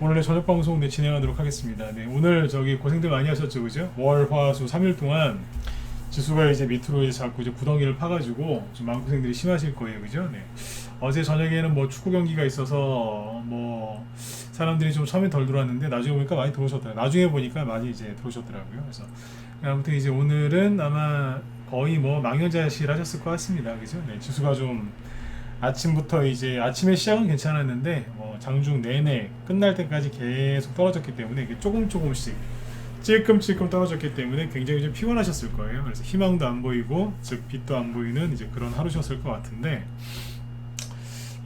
오늘의 저녁 방송 진행하도록 하겠습니다. 네, 오늘 저기 고생들 많이 하셨죠, 그죠? 월, 화, 수 3일 동안 지수가 이제 밑으로 이제 자꾸 이제 구덩이를 파가지고 좀 마음고생들이 심하실 거예요, 그죠? 네. 어제 저녁에는 뭐 축구 경기가 있어서 뭐 사람들이 좀 처음에 덜 들어왔는데 나중에 보니까 많이 들어오셨더라고요. 나중에 보니까 많이 이제 들어오셨더라고요. 그래서 아무튼 이제 오늘은 아마 거의 뭐 망연자실 하셨을 것 같습니다, 그죠? 네, 지수가 좀 아침부터 이제 아침에 시작은 괜찮았는데 장중 내내 끝날 때까지 계속 떨어졌기 때문에 이게 조금씩 찔끔찔끔 떨어졌기 때문에 굉장히 좀 피곤하셨을 거예요. 그래서 희망도 안 보이고 즉 빛도 안 보이는 이제 그런 하루셨을 것 같은데,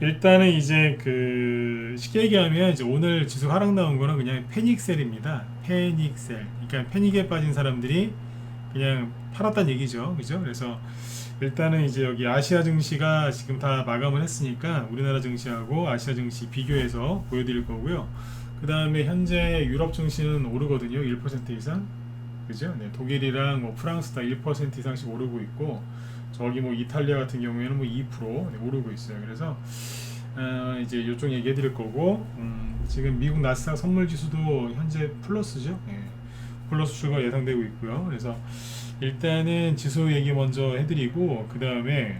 일단은 이제 그 쉽게 얘기하면 이제 오늘 지수 하락 나온 거는 그냥 패닉셀입니다. 패닉셀. 그러니까 패닉에 빠진 사람들이 그냥 팔았다는 얘기죠, 그죠? 그래서 일단은 이제 여기 아시아 증시가 지금 다 마감을 했으니까 우리나라 증시하고 아시아 증시 비교해서 보여드릴 거고요. 그 다음에 현재 유럽 증시는 오르거든요. 1% 이상, 그죠? 네, 독일이랑 뭐 프랑스 다 1% 이상씩 오르고 있고, 저기 뭐 이탈리아 같은 경우에는 뭐 2% 네, 오르고 있어요. 그래서 이제 이쪽 얘기해 드릴 거고, 지금 미국 나스닥 선물 지수도 현재 플러스죠. 네, 플러스 출가 예상되고 있고요. 그래서 일단은 지수 얘기 먼저 해드리고, 그 다음에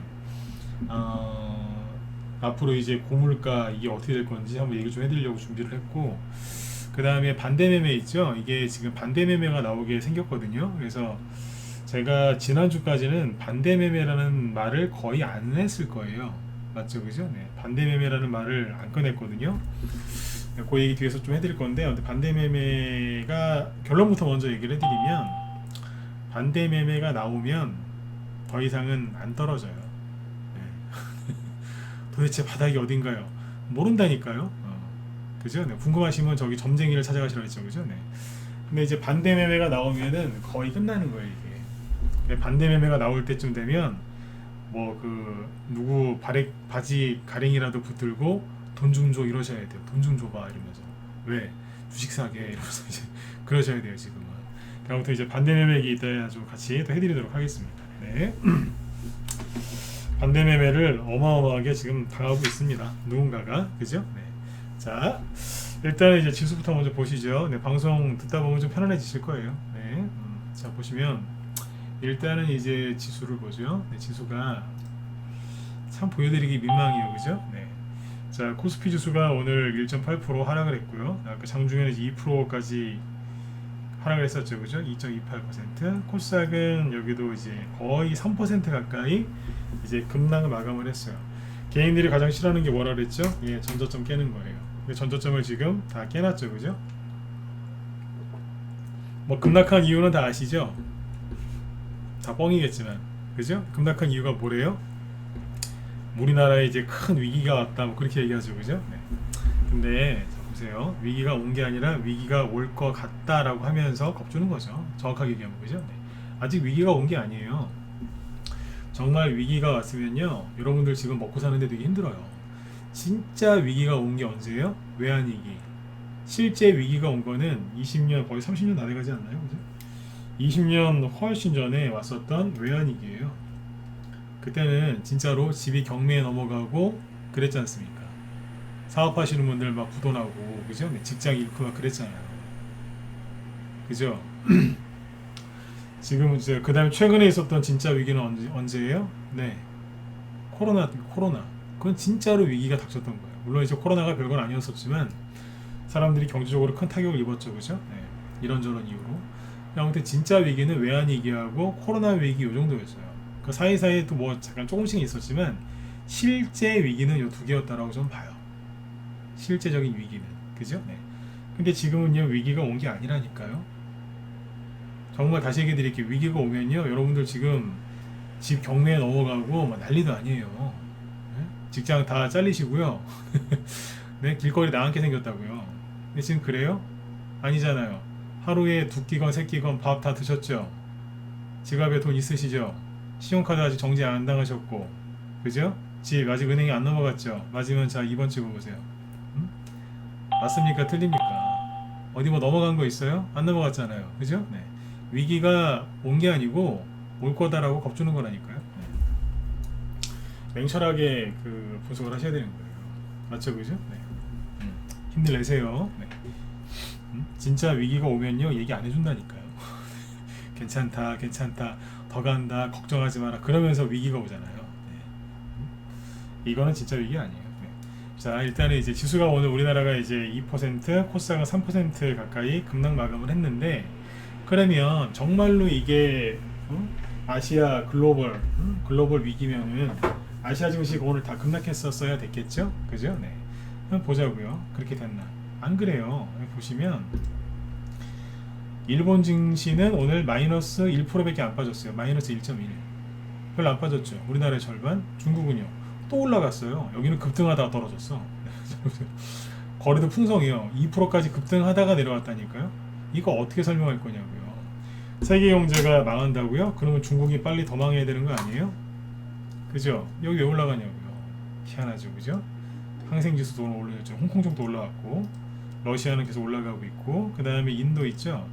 앞으로 이제 고물가 이게 어떻게 될 건지 한번 얘기 좀 해드리려고 준비를 했고, 그 다음에 반대매매 있죠. 이게 지금 반대매매가 나오게 생겼거든요. 그래서 제가 지난주까지는 반대매매라는 말을 거의 안 했을 거예요. 맞죠, 그죠? 네, 반대매매라는 말을 안 꺼냈거든요. 그 얘기 뒤에서 좀 해드릴 건데, 반대매매가 결론부터 먼저 얘기를 해드리면, 반대매매가 나오면 더 이상은 안 떨어져요. 네. 도대체 바닥이 어딘가요? 모른다니까요. 그죠? 네. 궁금하시면 저기 점쟁이를 찾아가시라고 했죠, 그죠? 네. 근데 이제 반대매매가 나오면은 거의 끝나는 거예요, 이게. 반대매매가 나올 때쯤 되면 뭐 그 누구 바지 가랭이라도 붙들고 돈 좀 줘 이러셔야 돼요. 돈 좀 줘봐 이러면서. 왜? 주식 사게 이러면서 이제 그러셔야 돼요, 지금은. 아무튼 이제 반대매매 얘기 이따 좀 같이 또 해드리도록 하겠습니다. 네. 반대매매를 어마어마하게 지금 당하고 있습니다. 누군가가, 그죠? 네. 자, 일단 이제 지수부터 먼저 보시죠. 네, 방송 듣다 보면 좀 편안해지실 거예요. 네. 자, 보시면 일단은 이제 지수를 보죠. 네, 지수가 참 보여드리기 민망해요, 그죠? 네. 자, 코스피 지수가 오늘 1.8% 하락을 했고요. 아까 장중에는 2%까지 하락을 했었죠, 그죠? 2.28%. 코스닥은 여기도 이제 거의 3% 가까이 이제 급락을 마감을 했어요. 개인들이 가장 싫어하는 게 뭐라 그랬죠? 예, 전저점 깨는 거예요. 근데 전저점을 지금 다 깨놨죠, 그죠? 뭐 급락한 이유는 다 아시죠? 다 뻥이겠지만, 그죠? 급락한 이유가 뭐래요? 우리나라에 이제 큰 위기가 왔다, 뭐 그렇게 얘기하죠, 그죠? 네. 근데 보세요. 위기가 온 게 아니라 위기가 올 것 같다라고 하면서 겁주는 거죠. 정확하게 얘기하면, 그죠? 네. 아직 위기가 온 게 아니에요. 정말 위기가 왔으면요, 여러분들 지금 먹고 사는데 되게 힘들어요. 진짜 위기가 온 게 언제예요? 외환위기. 실제 위기가 온 거는 20년, 거의 30년 다 돼가지 않나요? 그죠? 20년 훨씬 전에 왔었던 외환위기예요. 그때는 진짜로 집이 경매에 넘어가고 그랬지 않습니까? 사업하시는 분들 막 부도 나고, 그죠? 직장 잃고 막 그랬잖아요. 그죠? 지금 이제 그 다음에 최근에 있었던 진짜 위기는 언제예요? 네, 코로나. 그건 진짜로 위기가 닥쳤던 거예요. 물론 이제 코로나가 별건 아니었었지만 사람들이 경제적으로 큰 타격을 입었죠, 그죠? 네, 이런저런 이유로. 아무튼 진짜 위기는 외환위기하고 코로나 위기 요 정도였어요. 그 사이사이에 또 뭐 잠깐 조금씩 있었지만 실제 위기는 요 두 개였다라고 저는 봐요. 실제적인 위기는, 그죠? 네. 근데 지금은요, 위기가 온 게 아니라니까요. 정말 다시 얘기해 드릴게요. 위기가 오면요, 여러분들 지금 집 경매에 넘어가고 막 난리도 아니에요. 네? 직장 다 잘리시고요. 네, 길거리 나앉게 생겼다고요. 근데 지금 그래요? 아니잖아요. 하루에 두 끼건 세 끼건 밥 다 드셨죠? 지갑에 돈 있으시죠? 신용카드 아직 정지 안 당하셨고, 그죠? 집 아직 은행에 안 넘어갔죠? 맞으면 자 2번 찍어보세요. 맞습니까? 틀립니까? 어디 뭐 넘어간 거 있어요? 안 넘어갔잖아요, 그죠? 네. 위기가 온 게 아니고 올 거다라고 겁주는 거라니까요. 네. 냉철하게 그 분석을 하셔야 되는 거예요. 맞죠, 그죠? 네. 힘들 내세요. 네. 진짜 위기가 오면요 얘기 안 해준다니까요. 괜찮다, 괜찮다, 더 간다, 걱정하지 마라. 그러면서 위기가 오잖아요. 네. 이거는 진짜 위기 아니에요. 네. 자, 일단은 이제 지수가 오늘 우리나라가 이제 2%, 코스닥은 3% 가까이 급락 마감을 했는데, 그러면 정말로 이게 아시아 글로벌 글로벌 위기면은 아시아 증시가 오늘 다 급락했었어야 됐겠죠? 그죠? 네. 한번 보자고요. 그렇게 됐나? 안 그래요. 보시면 일본 증시는 오늘 마이너스 1%밖에 안 빠졌어요. 마이너스 1.1. 별로 안 빠졌죠. 우리나라의 절반. 중국은요. 또 올라갔어요. 여기는 급등하다가 떨어졌어. 거래도 풍성해요. 2%까지 급등하다가 내려왔다니까요. 이거 어떻게 설명할 거냐고요. 세계 경제가 망한다고요? 그러면 중국이 빨리 더 망해야 되는 거 아니에요? 그죠? 여기 왜 올라가냐고요. 희한하죠. 그죠? 항생지수도 오늘 올라갔죠. 홍콩정도 올라왔고, 러시아는 계속 올라가고 있고, 그 다음에 인도 있죠?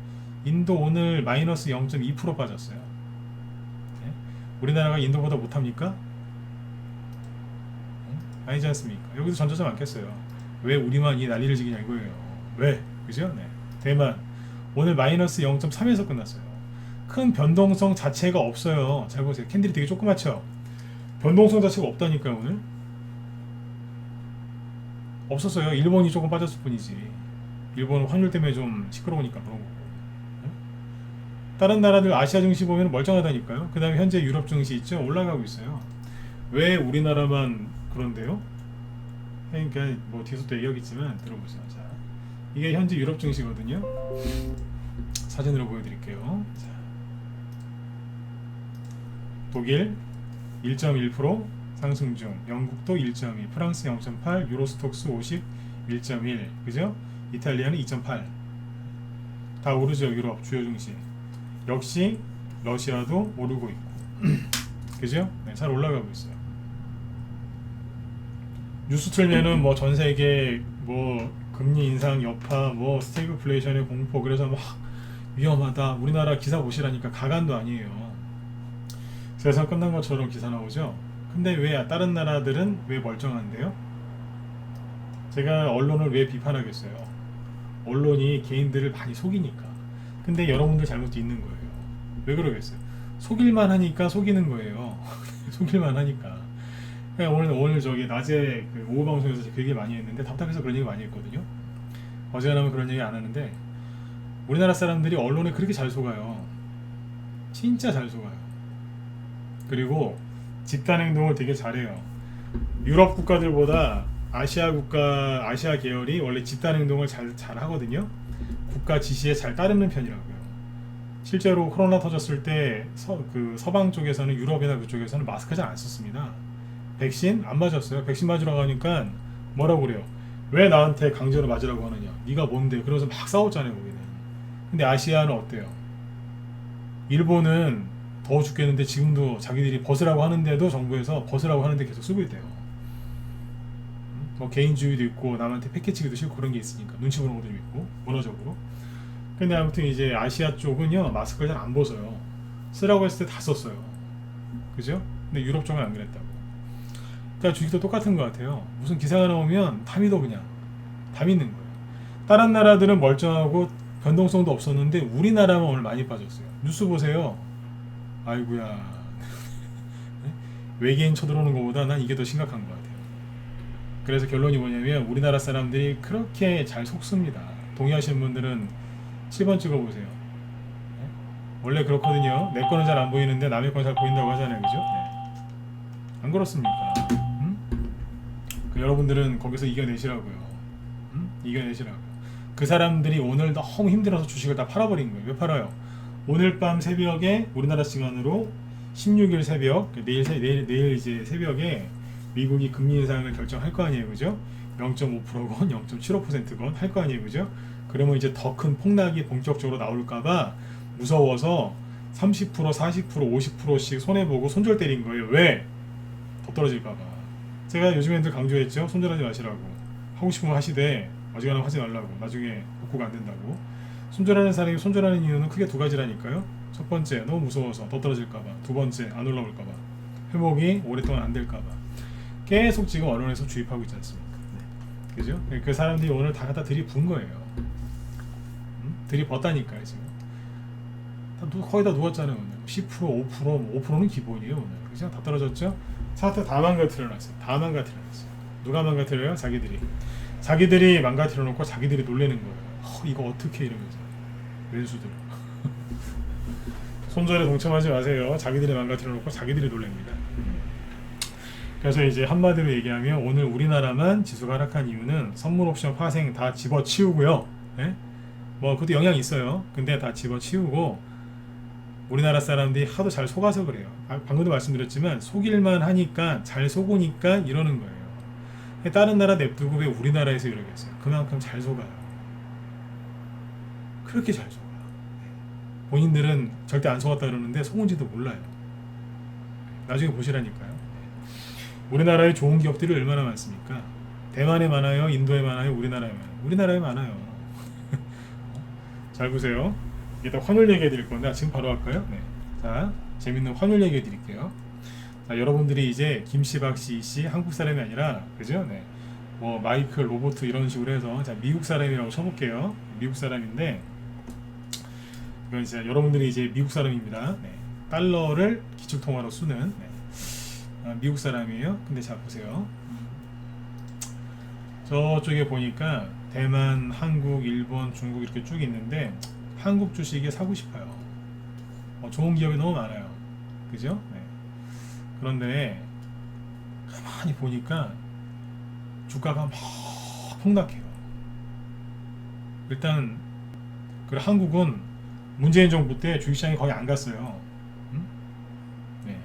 인도 오늘 마이너스 0.2% 빠졌어요. 네? 우리나라가 인도보다 못합니까? 아니지 않습니까? 여기도 전조사 많겠어요. 왜 우리만 이 난리를 지기냐 이거예요. 왜? 그죠? 네. 대만 오늘 마이너스 0.3에서 끝났어요. 큰 변동성 자체가 없어요. 잘 보세요. 캔들이 되게 조그맣죠? 변동성 자체가 없다니까요. 오늘 없었어요. 일본이 조금 빠졌을 뿐이지. 일본은 환율 때문에 좀 시끄러우니까 그런 거고. 다른 나라들 아시아 증시 보면 멀쩡하다니까요. 그 다음에 현재 유럽 증시 있죠? 올라가고 있어요. 왜 우리나라만 그런데요? 그러니까 뭐 뒤에서 또 얘기하겠지만 들어보세요. 자, 이게 현재 유럽 증시거든요. 사진으로 보여드릴게요. 자, 독일 1.1% 상승 중, 영국도 1.2, 프랑스 0.8, 유로스톡스 50 1.1, 그죠? 이탈리아는 2.8. 다 오르죠. 유럽 주요 증시. 역시 러시아도 오르고 있고, 그죠? 네, 잘 올라가고 있어요. 뉴스 틀면은 뭐 전 세계 뭐 금리 인상 여파, 뭐 스태그플레이션의 공포, 그래서 막 위험하다. 우리나라 기사 보시라니까 가관도 아니에요. 세상 끝난 것처럼 기사 나오죠. 근데 왜 다른 나라들은 왜 멀쩡한데요? 제가 언론을 왜 비판하겠어요? 언론이 개인들을 많이 속이니까. 근데 여러분들 잘못도 있는 거예요. 왜 그러겠어요? 속일만 하니까 속이는 거예요. 속일만 하니까. 오늘 저기 낮에 그 오후 방송에서 그 얘기 많이 했는데 답답해서 그런 얘기 많이 했거든요. 어지간하면 그런 얘기 안 하는데 우리나라 사람들이 언론에 그렇게 잘 속아요. 진짜 잘 속아요. 그리고 집단 행동을 되게 잘해요. 유럽 국가들보다 아시아 계열이 원래 집단 행동을 잘 하거든요. 국가 지시에 잘 따르는 편이라고요. 실제로 코로나 터졌을 때 서방 쪽에서는, 유럽이나 그쪽에서는 마스크 잘 안 썼습니다. 백신 안 맞았어요. 백신 맞으러 가니까 뭐라고 그래요? 왜 나한테 강제로 맞으라고 하느냐? 네가 뭔데? 그러면서 막 싸웠잖아요, 거기는. 근데 아시아는 어때요? 일본은 더워 죽겠는데 지금도 자기들이 벗으라고 하는데도 정부에서 벗으라고 하는데 계속 쓰고 있대요. 뭐 개인주의도 있고 남한테 패키치기도 싫고 그런 게 있으니까 눈치 보는 것도 있고 문화적으로. 근데 아무튼 이제 아시아 쪽은요 마스크를 잘 안 벗어요. 쓰라고 했을 때 다 썼어요. 그죠? 근데 유럽 쪽은 안 그랬다고. 그러니까 주식도 똑같은 것 같아요. 무슨 기사가 나오면 다 믿어, 그냥 다 믿는 거예요. 다른 나라들은 멀쩡하고 변동성도 없었는데 우리나라만 오늘 많이 빠졌어요. 뉴스 보세요. 아이고야. 외계인 쳐들어오는 것보다 난 이게 더 심각한 것 같아요. 그래서 결론이 뭐냐면 우리나라 사람들이 그렇게 잘 속습니다. 동의하시는 분들은 7번 찍어보세요. 원래 그렇거든요. 내 거는 잘 안 보이는데 남의 건 잘 보인다고 하잖아요. 그죠? 네. 안 그렇습니까? 여러분들은 거기서 이겨내시라고요. 이겨내시라고요. 그 사람들이 오늘 너무 힘들어서 주식을 다 팔아버린 거예요. 왜 팔아요? 오늘 밤 새벽에 우리나라 시간으로 16일 새벽, 내일 이제 새벽에 미국이 금리 인상을 결정할 거 아니에요, 그죠? 0.5%건 0.75%건 할 거 아니에요, 그죠? 그러면 이제 더 큰 폭락이 본격적으로 나올까봐 무서워서 30%, 40%, 50%씩 손해보고 손절 때린 거예요. 왜? 더 떨어질까봐. 제가 요즘에 늘 강조했죠. 손절하지 마시라고. 하고 싶으면 하시되 어지간하면 하지 말라고. 나중에 복구가 안 된다고. 손절하는 사람이 손절하는 이유는 크게 두 가지라니까요. 첫 번째, 너무 무서워서 더 떨어질까봐. 두 번째, 안 올라올까봐. 회복이 오랫동안 안 될까봐. 계속 지금 언론에서 주입하고 있지 않습니까? 네. 그죠? 그 사람들이 오늘 다 갖다 들이부은 거예요. 들이벗다니까요 지금. 거의 다 누웠잖아요 오늘. 10%, 5%, 5%는 기본이에요 오늘. 그죠? 다 떨어졌죠? 차트 다 망가뜨려놨어요. 다 망가뜨려놨어요. 누가 망가뜨려요? 자기들이 망가뜨려 놓고 자기들이 놀래는 거예요. 이거 어떻게 이러면서 왼수들. 손절에 동참하지 마세요. 자기들이 망가뜨려 놓고 자기들이 놀랍니다. 그래서 이제 한마디로 얘기하면 오늘 우리나라만 지수가 하락한 이유는 선물 옵션 파생 다 집어치우고요. 예? 뭐 그것도 영향이 있어요. 근데 다 집어치우고 우리나라 사람들이 하도 잘 속아서 그래요. 방금도 말씀드렸지만 속일만 하니까 잘 속으니까 이러는 거예요. 다른 나라 냅두고 왜 우리나라에서 이러겠어요? 그만큼 잘 속아요. 그렇게 잘 속아요. 본인들은 절대 안 속았다 그러는데 속은지도 몰라요. 나중에 보시라니까요. 우리나라에 좋은 기업들이 얼마나 많습니까? 대만에 많아요? 인도에 많아요? 우리나라에 많아요? 우리나라에 많아요. 잘 보세요. 이따 환율 얘기해 드릴 건데 지금 바로 할까요? 네. 자, 재밌는 환율 얘기해 드릴게요. 자, 여러분들이 이제 김씨, 박씨, 이씨 한국 사람이 아니라 그죠? 네. 뭐 마이클, 로버트 이런 식으로 해서 자, 미국 사람이라고 쳐볼게요. 미국 사람인데 이건 이제 여러분들이 이제 미국 사람입니다. 네. 달러를 기축통화로 쓰는 미국 사람이에요. 근데 자 보세요. 저쪽에 보니까 대만, 한국, 일본, 중국 이렇게 쭉 있는데 한국 주식에 사고 싶어요. 좋은 기업이 너무 많아요. 그죠? 네. 그런데 가만히 보니까 주가가 막 폭락해요. 일단 그 한국은 문재인 정부 때 주식시장이 거의 안 갔어요. 네.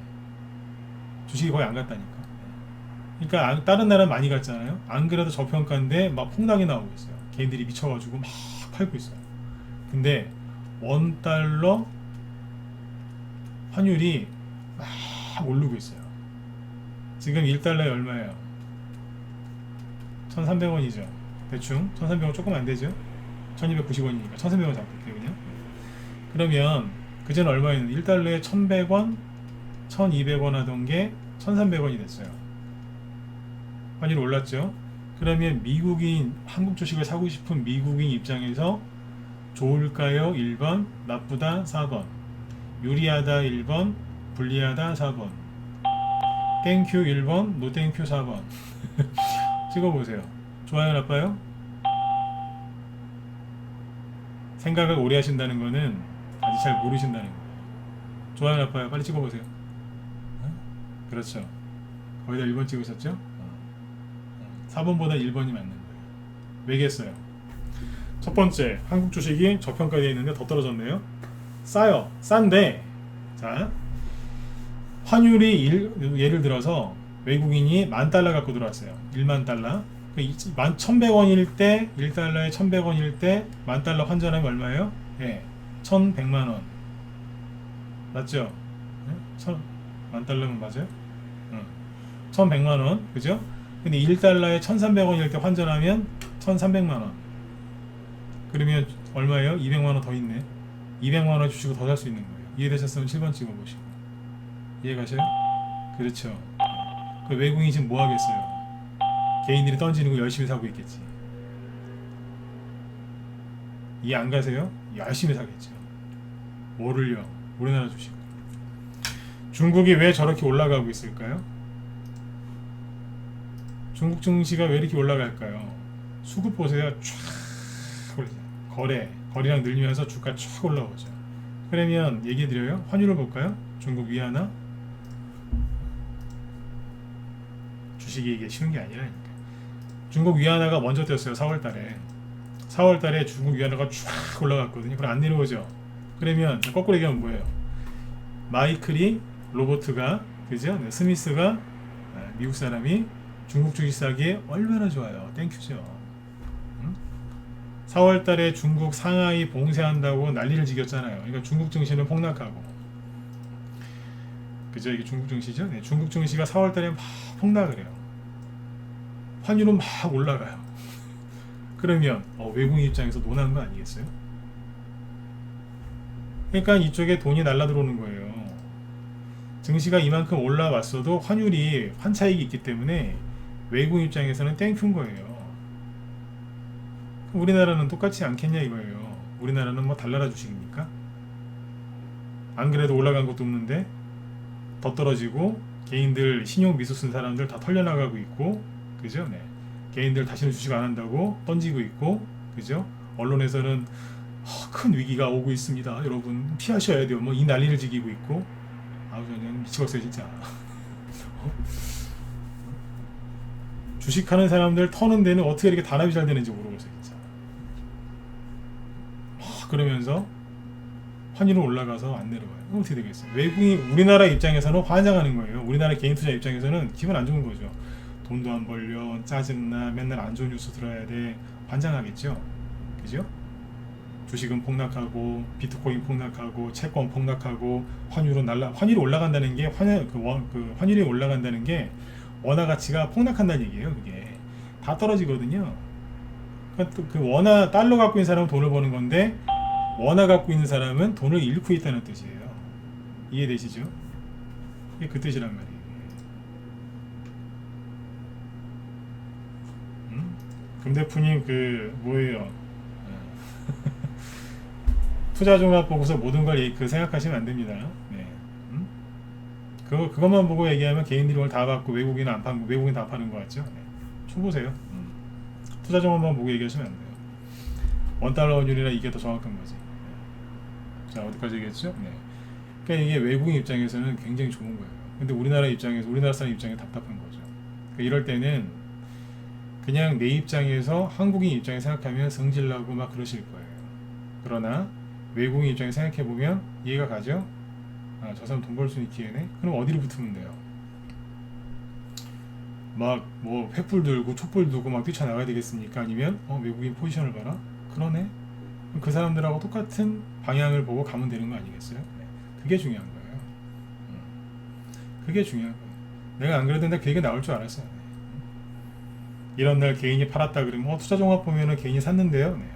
주식이 거의 안 갔다니까. 그러니까 다른 나라는 많이 갔잖아요. 안 그래도 저평가인데 막 폭락이 나오고 있어요. 개인들이 미쳐가지고 막 팔고 있어요. 근데 원달러 환율이 막 오르고 있어요. 지금 1달러에 얼마예요? 1,300원이죠. 대충 1,300원 조금 안 되죠? 1,290원이니까 1,300원 잡을게요 그냥. 그러면 그전에 얼마였는데 1달러에 1,100원, 1,200원 하던 게 1,300원이 됐어요. 환율이 올랐죠. 그러면 미국인 한국 주식을 사고 싶은 미국인 입장에서 좋을까요? 1번, 나쁘다 4번, 유리하다 1번, 불리하다 4번, 땡큐 1번, 노땡큐 4번. 찍어보세요. 좋아요, 나빠요? 생각을 오래 하신다는 거는 아직 잘 모르신다는 거예요. 좋아요, 나빠요? 빨리 찍어보세요. 그렇죠. 거의 다 1번 찍으셨죠? 4번보다 1번이 맞는 거예요. 왜겠어요? 첫 번째, 한국 주식이 저평가되어 있는데 더 떨어졌네요. 싸요. 싼데, 자, 환율이 예를 들어서 외국인이 10,000달러 갖고 들어왔어요. 10,000 달러. 1,100원일 때, 1달러에 1,100원일 때 10,000달러 환전하면 얼마예요? 예, 1,100만 원. 맞죠? 예? 10,000달러면 맞아요? 1,100만 원, 그죠? 근데 1달러에 1,300원일 때 환전하면 1,300만 원. 그러면 얼마예요? 200만 원 더 있네. 200만 원 주시고 더 살 수 있는 거예요. 이해되셨으면 7번 찍어보시고. 이해가셔요? 그렇죠. 그 외국인이 지금 뭐 하겠어요? 개인들이 던지는 거 열심히 사고 있겠지. 이해 안 가세요? 열심히 사겠죠. 뭐를요? 우리나라 주식. 중국이 왜 저렇게 올라가고 있을까요? 중국 증시가 왜 이렇게 올라갈까요? 수급 보세요. 쫙 올리죠. 거래량 늘리면서 주가 쫙 올라오죠. 그러면 얘기해드려요. 환율을 볼까요? 중국 위안화. 주식이 이게 쉬운 게 아니라니까. 중국 위안화가 먼저 뛰었어요. 4월달에 중국 위안화가 쫙 올라갔거든요. 그럼 안 내려오죠. 그러면 거꾸로 얘기하면 뭐예요? 마이클이, 로버트가, 그죠? 네, 스미스가, 미국 사람이 중국 주식 사기에 얼마나 좋아요. 땡큐죠. 4월달에 중국 상하이 봉쇄한다고 난리를 지겼잖아요. 그러니까 중국 증시는 폭락하고, 그죠? 이게 중국 증시죠? 네, 중국 증시가 4월달에 막 폭락을 해요. 환율은 막 올라가요. 그러면 외국인 입장에서 논하는 거 아니겠어요? 그러니까 이쪽에 돈이 날라 들어오는 거예요. 증시가 이만큼 올라왔어도 환율이 환차익이 있기 때문에 외국인 입장에서는 땡큐인 거예요. 우리나라는 똑같지 않겠냐 이거예요. 우리나라는 뭐 달나라 주식입니까? 안 그래도 올라간 것도 없는데 더 떨어지고 개인들 신용 미수 쓴 사람들 다 털려나가고 있고, 그죠? 네. 개인들 다시는 주식 안 한다고 던지고 있고, 그죠? 언론에서는 큰 위기가 오고 있습니다, 여러분 피하셔야 돼요, 뭐 이 난리를 지기고 있고. 아우 저는 미치겠어요 진짜. 주식하는 사람들 터는 데는 어떻게 이렇게 단합이 잘 되는지 모르겠어요 진짜. 그러면서 환율은 올라가서 안 내려와요. 어떻게 되겠어요? 외국인 우리나라 입장에서는 환장하는 거예요. 우리나라 개인 투자 입장에서는 기분 안 좋은 거죠. 돈도 안 벌려, 짜증나, 맨날 안 좋은 뉴스 들어야 돼, 환장하겠죠. 그죠? 주식은 폭락하고, 비트코인 폭락하고, 채권 폭락하고, 환율이 올라간다는 게 환율이 올라간다는 게 원화 가치가 폭락한다는 얘기예요. 그게 다 떨어지거든요. 그러니까 그 원화 달러 갖고 있는 사람은 돈을 버는 건데, 원화 갖고 있는 사람은 돈을 잃고 있다는 뜻이에요. 이해되시죠? 이게 그 뜻이란 말이에요. 금대프님 그 뭐예요? 투자 종합 보고서 모든 걸 생각하시면 안 됩니다. 네. 그것만 보고 얘기하면 개인들이 오늘 다 받고 외국인은 안 파는, 외국인 다 파는 것 같죠? 네. 총 보세요. 투자 종합만 보고 얘기하시면 안 돼요. 원달러 환율이라 이게 더 정확한 거지. 네. 자, 어디까지 얘기했죠? 네. 그러니까 이게 외국인 입장에서는 굉장히 좋은 거예요. 근데 우리나라 사람 입장에 답답한 거죠. 그러니까 이럴 때는 그냥 내 입장에서 한국인 입장에 생각하면 성질나고 막 그러실 거예요. 그러나 외국인 입장에 생각해 보면 이해가 가죠? 아, 저 사람 돈 벌 수 있는 기회네? 그럼 어디로 붙으면 돼요? 막 뭐 횃불 들고 촛불 들고 막 뛰쳐나가야 되겠습니까? 아니면 외국인 포지션을 봐라? 그러네? 그 사람들하고 똑같은 방향을 보고 가면 되는 거 아니겠어요? 네. 그게 중요한 거예요. 그게 중요한 거예요. 내가 안 그래도 그 얘기가 나올 줄 알았어요. 네. 이런 날 개인이 팔았다 그러면 투자 종합 보면은 개인이 샀는데요. 네.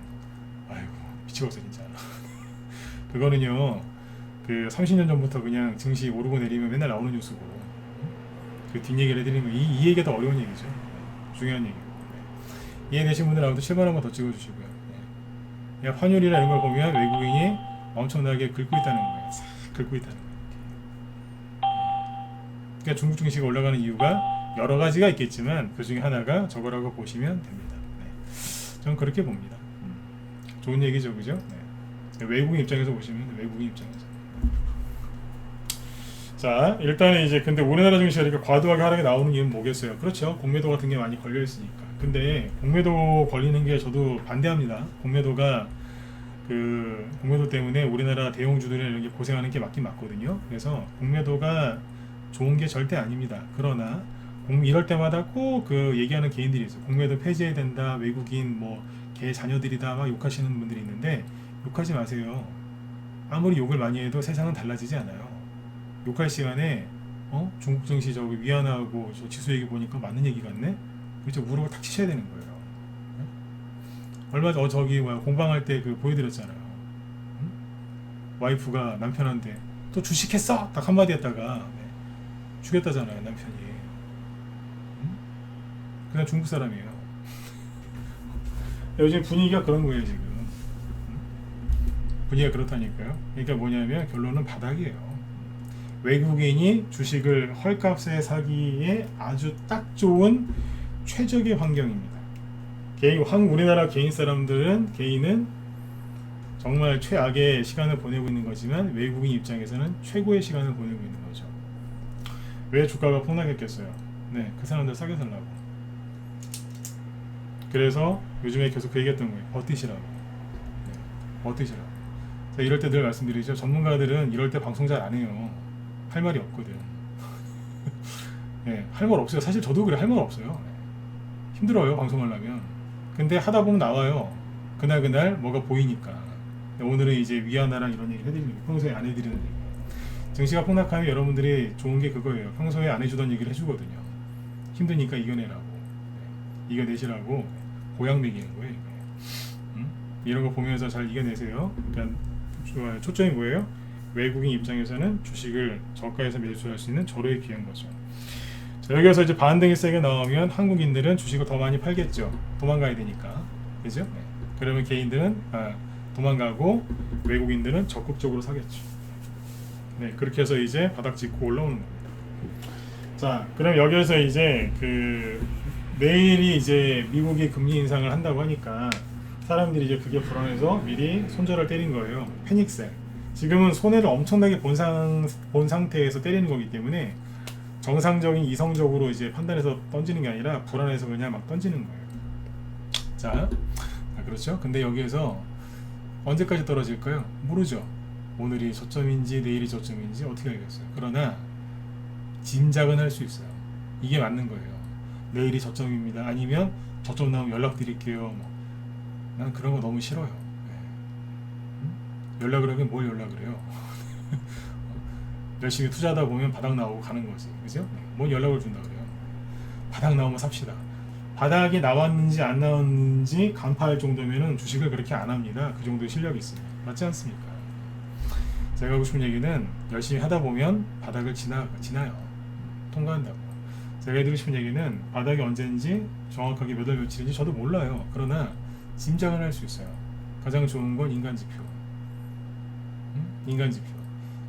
아이고 미치겠어 진짜. 그거는요, 그 30년 전부터 그냥 증시 오르고 내리면 맨날 나오는 뉴스고, 그 뒷얘기를 해드리는 거, 이 얘기가 더 어려운 얘기죠. 네. 중요한 얘기고. 네. 이해되신 분들 아무튼 7번 한번 더 찍어주시고요. 네. 환율이나 이런 걸 보면 외국인이 엄청나게 긁고 있다는 거예요. 싹 긁고 있다는 거예요. 그러니까 중국 증시가 올라가는 이유가 여러 가지가 있겠지만 그 중에 하나가 저거라고 보시면 됩니다. 네. 저는 그렇게 봅니다. 좋은 얘기죠, 그죠? 네. 외국인 입장에서 보시면 외국인 입장에서. 자, 일단은 이제 근데 우리나라 증시가 이렇게 과도하게 하락이 나오는 이유는 뭐겠어요? 그렇죠. 공매도 같은 게 많이 걸려 있으니까. 근데 공매도 걸리는 게 저도 반대합니다. 공매도 때문에 우리나라 대형주들이 이런 게 고생하는 게 맞긴 맞거든요. 그래서 공매도가 좋은 게 절대 아닙니다. 그러나 이럴 때마다 꼭 그 얘기하는 개인들이 있어요. 공매도 폐지해야 된다, 외국인 뭐 개 자녀들이다 막 욕하시는 분들이 있는데, 욕하지 마세요. 아무리 욕을 많이 해도 세상은 달라지지 않아요. 욕할 시간에 중국 증시 저기 위안화하고 저 지수 얘기 보니까 맞는 얘기 같네? 그렇죠. 무릎을 탁 치셔야 되는 거예요. 얼마 전 저기 공방할 때 그 보여드렸잖아요. 와이프가 남편한테 또 주식했어? 딱 한마디 했다가 죽였다잖아요, 남편이. 그냥 중국 사람이에요. 요즘 분위기가 그런 거예요, 지금. 분위기가 그렇다니까요. 그러니까 뭐냐면 결론은 바닥이에요. 외국인이 주식을 헐값에 사기에 아주 딱 좋은 최적의 환경입니다. 우리나라 개인은 정말 최악의 시간을 보내고 있는 거지만 외국인 입장에서는 최고의 시간을 보내고 있는 거죠. 왜 주가가 폭락했겠어요? 네, 그 사람들 싸게 살라고. 그래서 요즘에 계속 그 얘기했던 거예요. 버티시라고. 네, 버티시라고. 제가 이럴 때 늘 말씀드리죠. 전문가들은 이럴 때 방송 잘 안 해요. 할 말이 없거든. 네, 할 말 없어요. 사실 저도 그래, 할 말 없어요. 네. 힘들어요, 방송하려면. 근데 하다 보면 나와요. 그날 뭐가 보이니까. 오늘은 이제 위안화랑 이런 얘기 해드리는 거, 평소에 안 해드리는 얘기. 증시가 폭락하면 여러분들이 좋은 게 그거예요. 평소에 안 해주던 얘기를 해주거든요. 힘드니까 이겨내라고. 네. 이겨내시라고 보약 먹이는 거예요. 이런 거 보면서 잘 이겨내세요. 그러니까 초점이 뭐예요? 외국인 입장에서는 주식을 저가에서 매수할 수 있는 절호의 기회인 거죠. 자, 여기서 이제 반등이 세게 나오면 한국인들은 주식을 더 많이 팔겠죠. 도망가야 되니까. 그죠? 네. 그러면 개인들은 도망가고 외국인들은 적극적으로 사겠죠. 네, 그렇게 해서 이제 바닥 짚고 올라오는 겁니다. 자, 그럼 여기에서 이제 내일이 이제 미국이 금리 인상을 한다고 하니까 사람들이 이제 그게 불안해서 미리 손절을 때린 거예요. 패닉셀. 지금은 손해를 엄청나게 본 상태에서 때리는 거기 때문에 정상적인 이성적으로 이제 판단해서 던지는 게 아니라 불안해서 그냥 막 던지는 거예요. 자, 그렇죠. 근데 여기에서 언제까지 떨어질까요? 모르죠. 오늘이 저점인지 내일이 저점인지 어떻게 알겠어요. 그러나 짐작은 할 수 있어요. 이게 맞는 거예요. 내일이 저점입니다. 아니면 저점 나오면 연락드릴게요. 난 그런 거 너무 싫어요. 연락을 하면 뭘 연락을 해요. 열심히 투자하다 보면 바닥 나오고 가는 거지. 그죠? 뭔 연락을 준다 그래요. 바닥 나오면 삽시다. 바닥이 나왔는지 안 나왔는지 간파할 정도면은 주식을 그렇게 안 합니다. 그 정도의 실력이 있습니다. 맞지 않습니까? 제가 하고 싶은 얘기는 열심히 하다 보면 바닥을 지나요. 통과한다고. 제가 해드리고 싶은 얘기는 바닥이 언제인지 정확하게 몇 월 며칠인지 저도 몰라요. 그러나 짐작을 할 수 있어요. 가장 좋은 건 인간지표. 인간지표.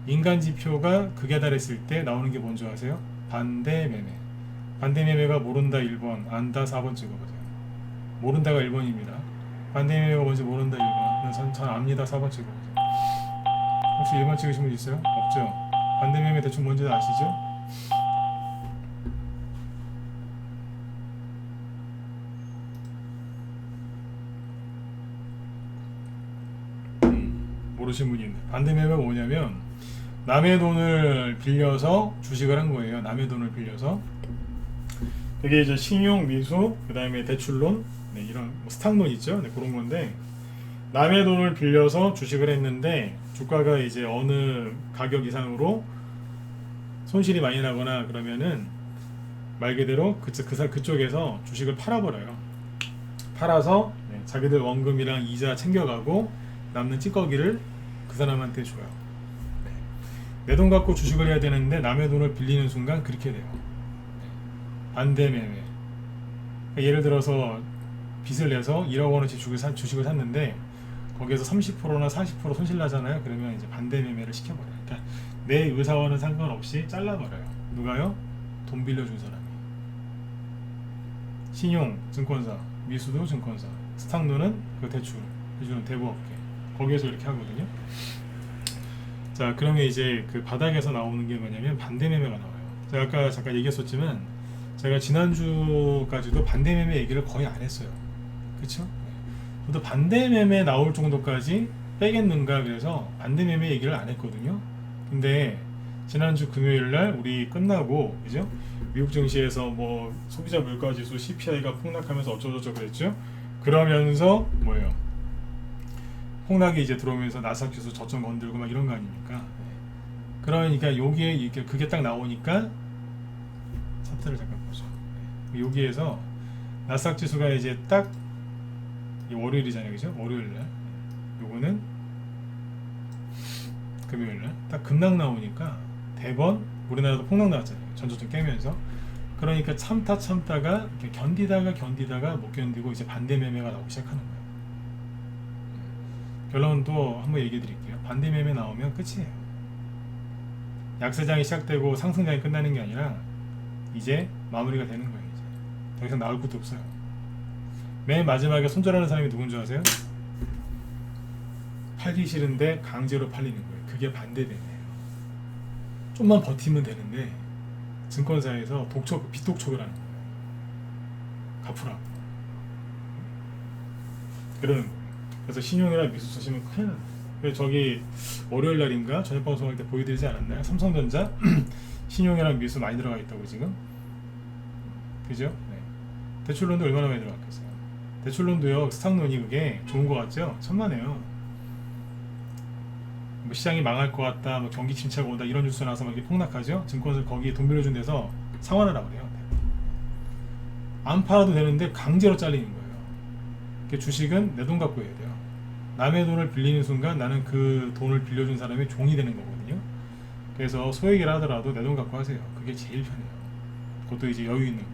인간지표가 극에 달했을 때 나오는 게 뭔지 아세요? 반대매매. 반대매매가 모른다 1번, 안다 4번 찍어보세요. 모른다가 1번입니다. 반대매매가 뭔지 모른다 1번. 전 압니다 4번 찍어보세요. 혹시 1번 찍으신 분 있어요? 없죠? 반대매매 대충 뭔지 아시죠? 모르신 분이 있네. 반대매매가 뭐냐면 남의 돈을 빌려서 주식을 한 거예요. 남의 돈을 빌려서. 그게 이제 신용, 미수, 그 다음에 대출론, 네, 이런 스탁론 있죠. 네, 그런 건데 남의 돈을 빌려서 주식을 했는데 주가가 이제 어느 가격 이상으로 손실이 많이 나거나 그러면은 말 그대로 그쪽에서 주식을 팔아버려요. 팔아서 네, 자기들 원금이랑 이자 챙겨가고 남는 찌꺼기를 그 사람한테 줘요. 네. 내 돈 갖고 주식을 해야 되는데 남의 돈을 빌리는 순간 그렇게 돼요. 네. 반대매매. 그러니까 예를 들어서 빚을 내서 1억 원어치 주식을 샀는데 거기에서 30%나 40% 손실 나잖아요. 그러면 이제 반대매매를 시켜버려요. 그러니까 내 의사와는 상관없이 잘라버려요. 누가요? 돈 빌려준 사람이. 신용, 증권사, 미수도 증권사, 스탁노는 그 대출 해주는 대부업계. 거기에서 이렇게 하거든요. 자, 그러면 이제 그 바닥에서 나오는 게 뭐냐면 반대매매가 나와요. 제가 아까 잠깐 얘기했었지만 제가 지난주까지도 반대매매 얘기를 거의 안 했어요. 그쵸? 저도 반대매매 나올 정도까지 빼겠는가 그래서 반대매매 얘기를 안 했거든요. 근데 지난주 금요일날 우리 끝나고 그죠? 미국 증시에서 뭐 소비자 물가지수 CPI가 폭락하면서 어쩌고저쩌고 그랬죠? 그러면서 뭐예요? 폭락이 이제 들어오면서 나스닥 지수 저점 건들고 막 이런 거 아닙니까? 그러니까 여기에 그게 딱 나오니까 차트를 잠깐 보죠. 여기에서 나스닥 지수가 이제 딱 월요일이잖아요, 그죠? 월요일날 요거는 금요일날 딱 급락 나오니까 대번 우리나라도 폭락 나왔잖아요. 전저점 깨면서. 그러니까 참다가 이렇게 견디다가 못 견디고 이제 반대매매가 나오기 시작하는 거예요. 결론도 한번 얘기해 드릴게요. 반대매매 나오면 끝이에요. 약세장이 시작되고 상승장이 끝나는 게 아니라 이제 마무리가 되는 거예요. 이제 더 이상 나올 것도 없어요. 맨 마지막에 손절하는 사람이 누군지 아세요? 팔기 싫은데 강제로 팔리는 거예요. 그게 반대매매예요. 좀만 버티면 되는데 증권사에서 빚독촉을 하는 거예요. 갚으라고. 그러는 거예요. 그래서 신용이나 미수 쓰시면 큰일 나요. 그래서 저기 월요일 날인가 저녁 방송할 때 보여드리지 않았나요? 삼성전자 신용이랑 미수 많이 들어가 있다고 지금. 그죠? 네. 대출론도 얼마나 많이 들어갔겠어요. 대출론도요, 스탁론이 그게 좋은 거 같죠? 천만에요. 뭐 시장이 망할 것 같다, 뭐 경기 침체가 온다 이런 뉴스 나서 막 이렇게 폭락하죠. 증권사 거기에 돈 빌려준 데서 상환하라고 그래요. 안 팔아도 되는데 강제로 잘리는 거예요. 주식은 내 돈 갖고 해야 돼요. 남의 돈을 빌리는 순간 나는 그 돈을 빌려준 사람의 종이 되는 거거든요. 그래서 소액이라 하더라도 내 돈 갖고 하세요. 그게 제일 편해요. 그것도 이제 여유 있는 거.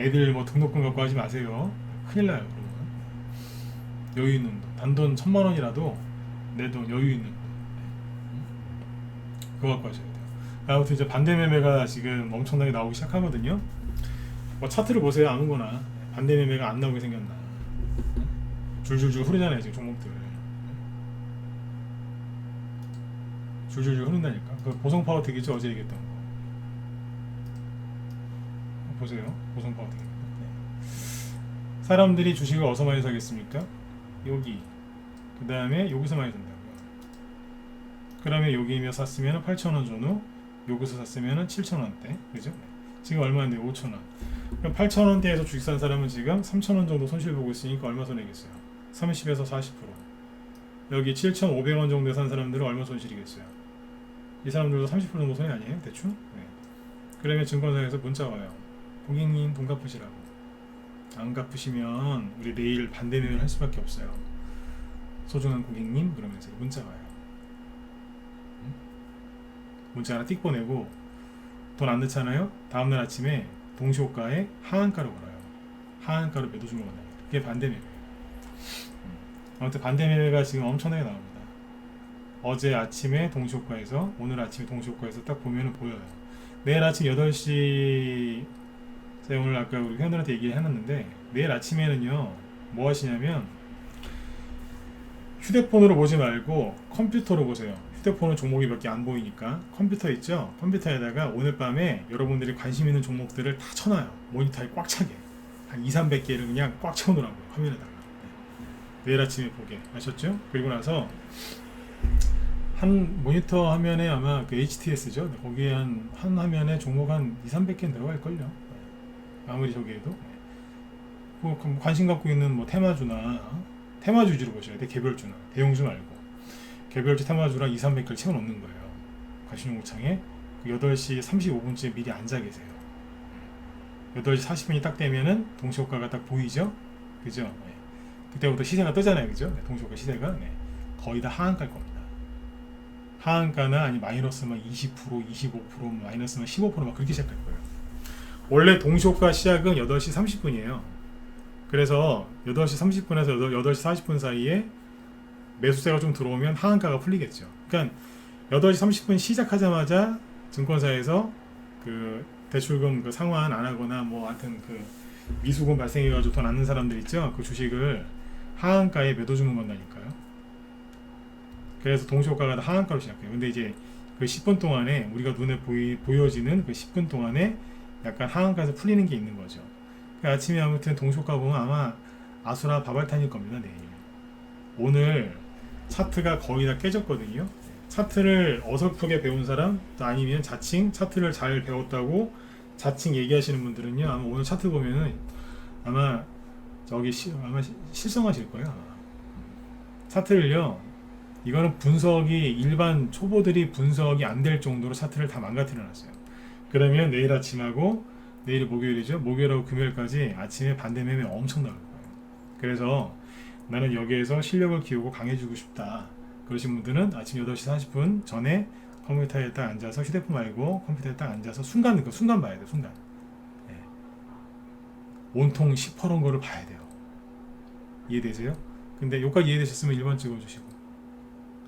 애들 뭐 등록금 갖고 하지 마세요. 큰일 나요. 그러면. 여유 있는 돈. 단돈 1,000만 원이라도 내 돈 여유 있는 돈. 그거 갖고 하셔야 돼요. 아무튼 이제 반대 매매가 지금 엄청나게 나오기 시작하거든요. 뭐 차트를 보세요. 아무거나 반대 매매가 안 나오게 생겼나. 줄줄줄 흐르잖아요 지금 종목들. 줄줄줄 흐른다니까. 그 보성파워 득이죠. 어제 얘기했던 거. 보세요. 보성파워 득. 사람들이 주식을 어디서 많이 사겠습니까? 여기. 그 다음에 여기서 많이 산다고요. 그러면 여기며 샀으면 8,000원 전후, 여기서 샀으면 7,000원대. 그죠? 지금 얼마인데? 5,000원. 그럼 8,000원대에서 주식 산 사람은 지금 3,000원 정도 손실 보고 있으니까 얼마 손해겠어요? 30에서 40%. 여기 7,500원 정도에 산 사람들은 얼마 손실이겠어요? 이 사람들도 30% 정도 손해 아니에요? 대충? 네. 그러면 증권사에서 문자 와요. 고객님 돈 갚으시라고. 안 갚으시면 우리 내일 반대 매매를 할 수밖에 없어요. 소중한 고객님 그러면서 문자 와요. 문자 하나 띡 보내고 돈 안 넣잖아요. 다음날 아침에 동시호가에 하한가로 걸어요. 하한가로 매도 주문 건다. 그게 반대 매매예요. 아무튼 반대 매매가 지금 엄청나게 나옵니다. 어제 아침에 동시호가에서 오늘 아침에 동시호가에서 딱 보면은 보여요. 내일 아침 8시 제가 오늘 아까 우리 회원들한테 얘기를 해놨는데 내일 아침에는요 뭐 하시냐면 휴대폰으로 보지 말고 컴퓨터로 보세요. 휴대폰은 종목이 몇 개 안 보이니까 컴퓨터 있죠? 컴퓨터에다가 오늘 밤에 여러분들이 관심 있는 종목들을 다 쳐놔요. 모니터에 꽉 차게 한 200~300개를 그냥 꽉 채워놓으라고요. 화면에다가 내일 아침에 보게 아셨죠? 그리고 나서 한 모니터 화면에 아마 그 HTS죠? 거기에 한 화면에 종목 한 200~300개 들어갈걸요. 아무리 저기에도 관심 갖고 있는 뭐 테마주나 테마주 위주로 보셔야 돼. 개별주나 대형주 말고 개별주 테마주랑 200~300개를 채워놓는 거예요. 가시용구창에 8시 35분쯤에 미리 앉아 계세요. 8시 40분이 딱 되면은 동시호가가 딱 보이죠? 그죠? 네. 그때부터 시세가 뜨잖아요. 그죠? 네, 동시호가 시세가 네. 거의 다 하한가일 겁니다. 하한가나 아니 마이너스만 20%, 25%, 마이너스만 15%막 그렇게 시작할 거예요. 원래 동시호가 시작은 8시 30분이에요. 그래서 8시 30분에서 8시 40분 사이에 매수세가 좀 들어오면 하한가가 풀리겠죠. 그러니까 8시 30분 시작하자마자 증권사에서 그 대출금 그 상환 안 하거나 뭐 하여튼 그 미수금 발생해가지고 돈 안 는 사람들 있죠. 그 주식을 하한가에 매도 주문 건다니까요. 그래서 동시호가가 하한가로 시작해요. 근데 이제 그 10분 동안에 우리가 눈에 보여지는 그 10분 동안에 약간 하한가에서 풀리는 게 있는 거죠. 그 아침에 아무튼 동시호가 보면 아마 아수라 바발탄일 겁니다. 내일. 오늘 차트가 거의 다 깨졌거든요. 차트를 어설프게 배운 사람 아니면 자칭 차트를 잘 배웠다고 자칭 얘기하시는 분들은요 아마 오늘 차트 보면은 아마 아마 실성하실 거예요. 아마. 차트를요 이거는 분석이 일반 초보들이 분석이 안 될 정도로 차트를 다 망가뜨려 놨어요. 그러면 내일 아침하고 내일 목요일이죠. 목요일하고 금요일까지 아침에 반대 매매 엄청 나올 거예요. 그래서 나는 여기에서 실력을 키우고 강해지고 싶다. 그러신 분들은 아침 8시 40분 전에 컴퓨터에 딱 앉아서 휴대폰 말고 컴퓨터에 딱 앉아서 순간 봐야 돼요. 순간. 네. 온통 시퍼런 거를 봐야 돼요. 이해되세요? 근데 여기까지 이해되셨으면 1번 찍어주시고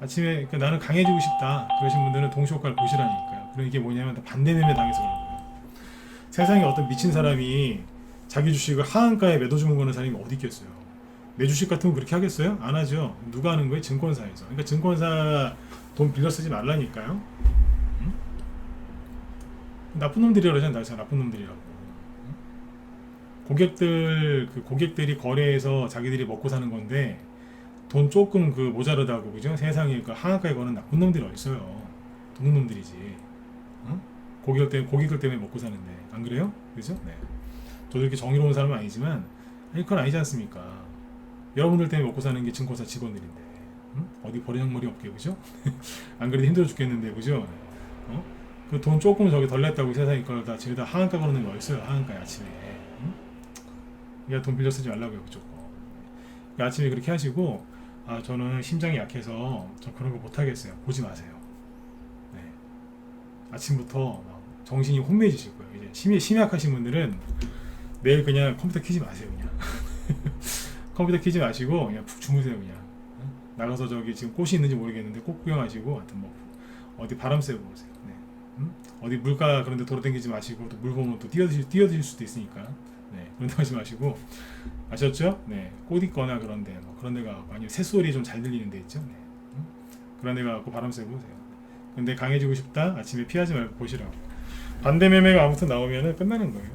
아침에 그러니까 나는 강해지고 싶다. 그러신 분들은 동시효과를 보시라니까요. 그럼 이게 뭐냐면 반대 매매 당해서 그런 거예요. 세상에 어떤 미친 사람이 자기 주식을 하한가에 매도 주문 거는 사람이 어디 있겠어요? 내 주식 같으면 그렇게 하겠어요? 안 하죠. 누가 하는 거예요? 증권사에서. 그러니까 증권사 돈 빌려 쓰지 말라니까요. 응? 나쁜 놈들이라고 그러잖아요. 나쁜 놈들이라고. 응? 고객들이 거래해서 자기들이 먹고 사는 건데 돈 조금 그 모자르다고 그죠? 세상에 그 하한가에 거는 나쁜 놈들이 어딨어요. 도둑놈들이지. 응? 고객들 때문에 먹고 사는데 안 그래요? 그죠? 네. 저도 이렇게 정의로운 사람은 아니지만 그건 아니지 않습니까? 여러분들 때문에 먹고 사는 게 증권사 직원들인데 응? 어디 버리장머리 없게 그죠? 안 그래도 힘들어 죽겠는데 그죠? 어? 그 돈 조금 저기 덜 냈다고 세상에 걸 다 저기다 하한가 거는 거 어딨어요? 하한가에 아침에 응? 그러니까 돈 빌려 쓰지 말라고요 그쪽 거. 그러니까 아침에 그렇게 하시고 저는 심장이 약해서 저 그런 거 못하겠어요. 보지 마세요. 네. 아침부터 막 정신이 혼미해지실 거예요. 이제 심약하신 분들은 내일 그냥 컴퓨터 켜지 마세요. 그냥 컴퓨터 키지 마시고 그냥 푹 주무세요 그냥. 나가서 저기 지금 꽃이 있는지 모르겠는데 꽃 구경하시고 하여튼 뭐 어디 바람 쐬고 오세요. 네. 어디 물가 그런데 돌아다니지 마시고 또 물 보면 또 뛰어드실 수도 있으니까 네. 그런 데 하지 마시고 아셨죠? 네. 꽃 있거나 그런데 뭐 그런 데가 아니면 새소리 좀 잘 들리는 데 있죠. 네. 그런 데 가고 바람 쐬고 오세요. 근데 강해지고 싶다? 아침에 피하지 말고 보시라고. 반대 매매가 아무튼 나오면은 끝나는 거예요.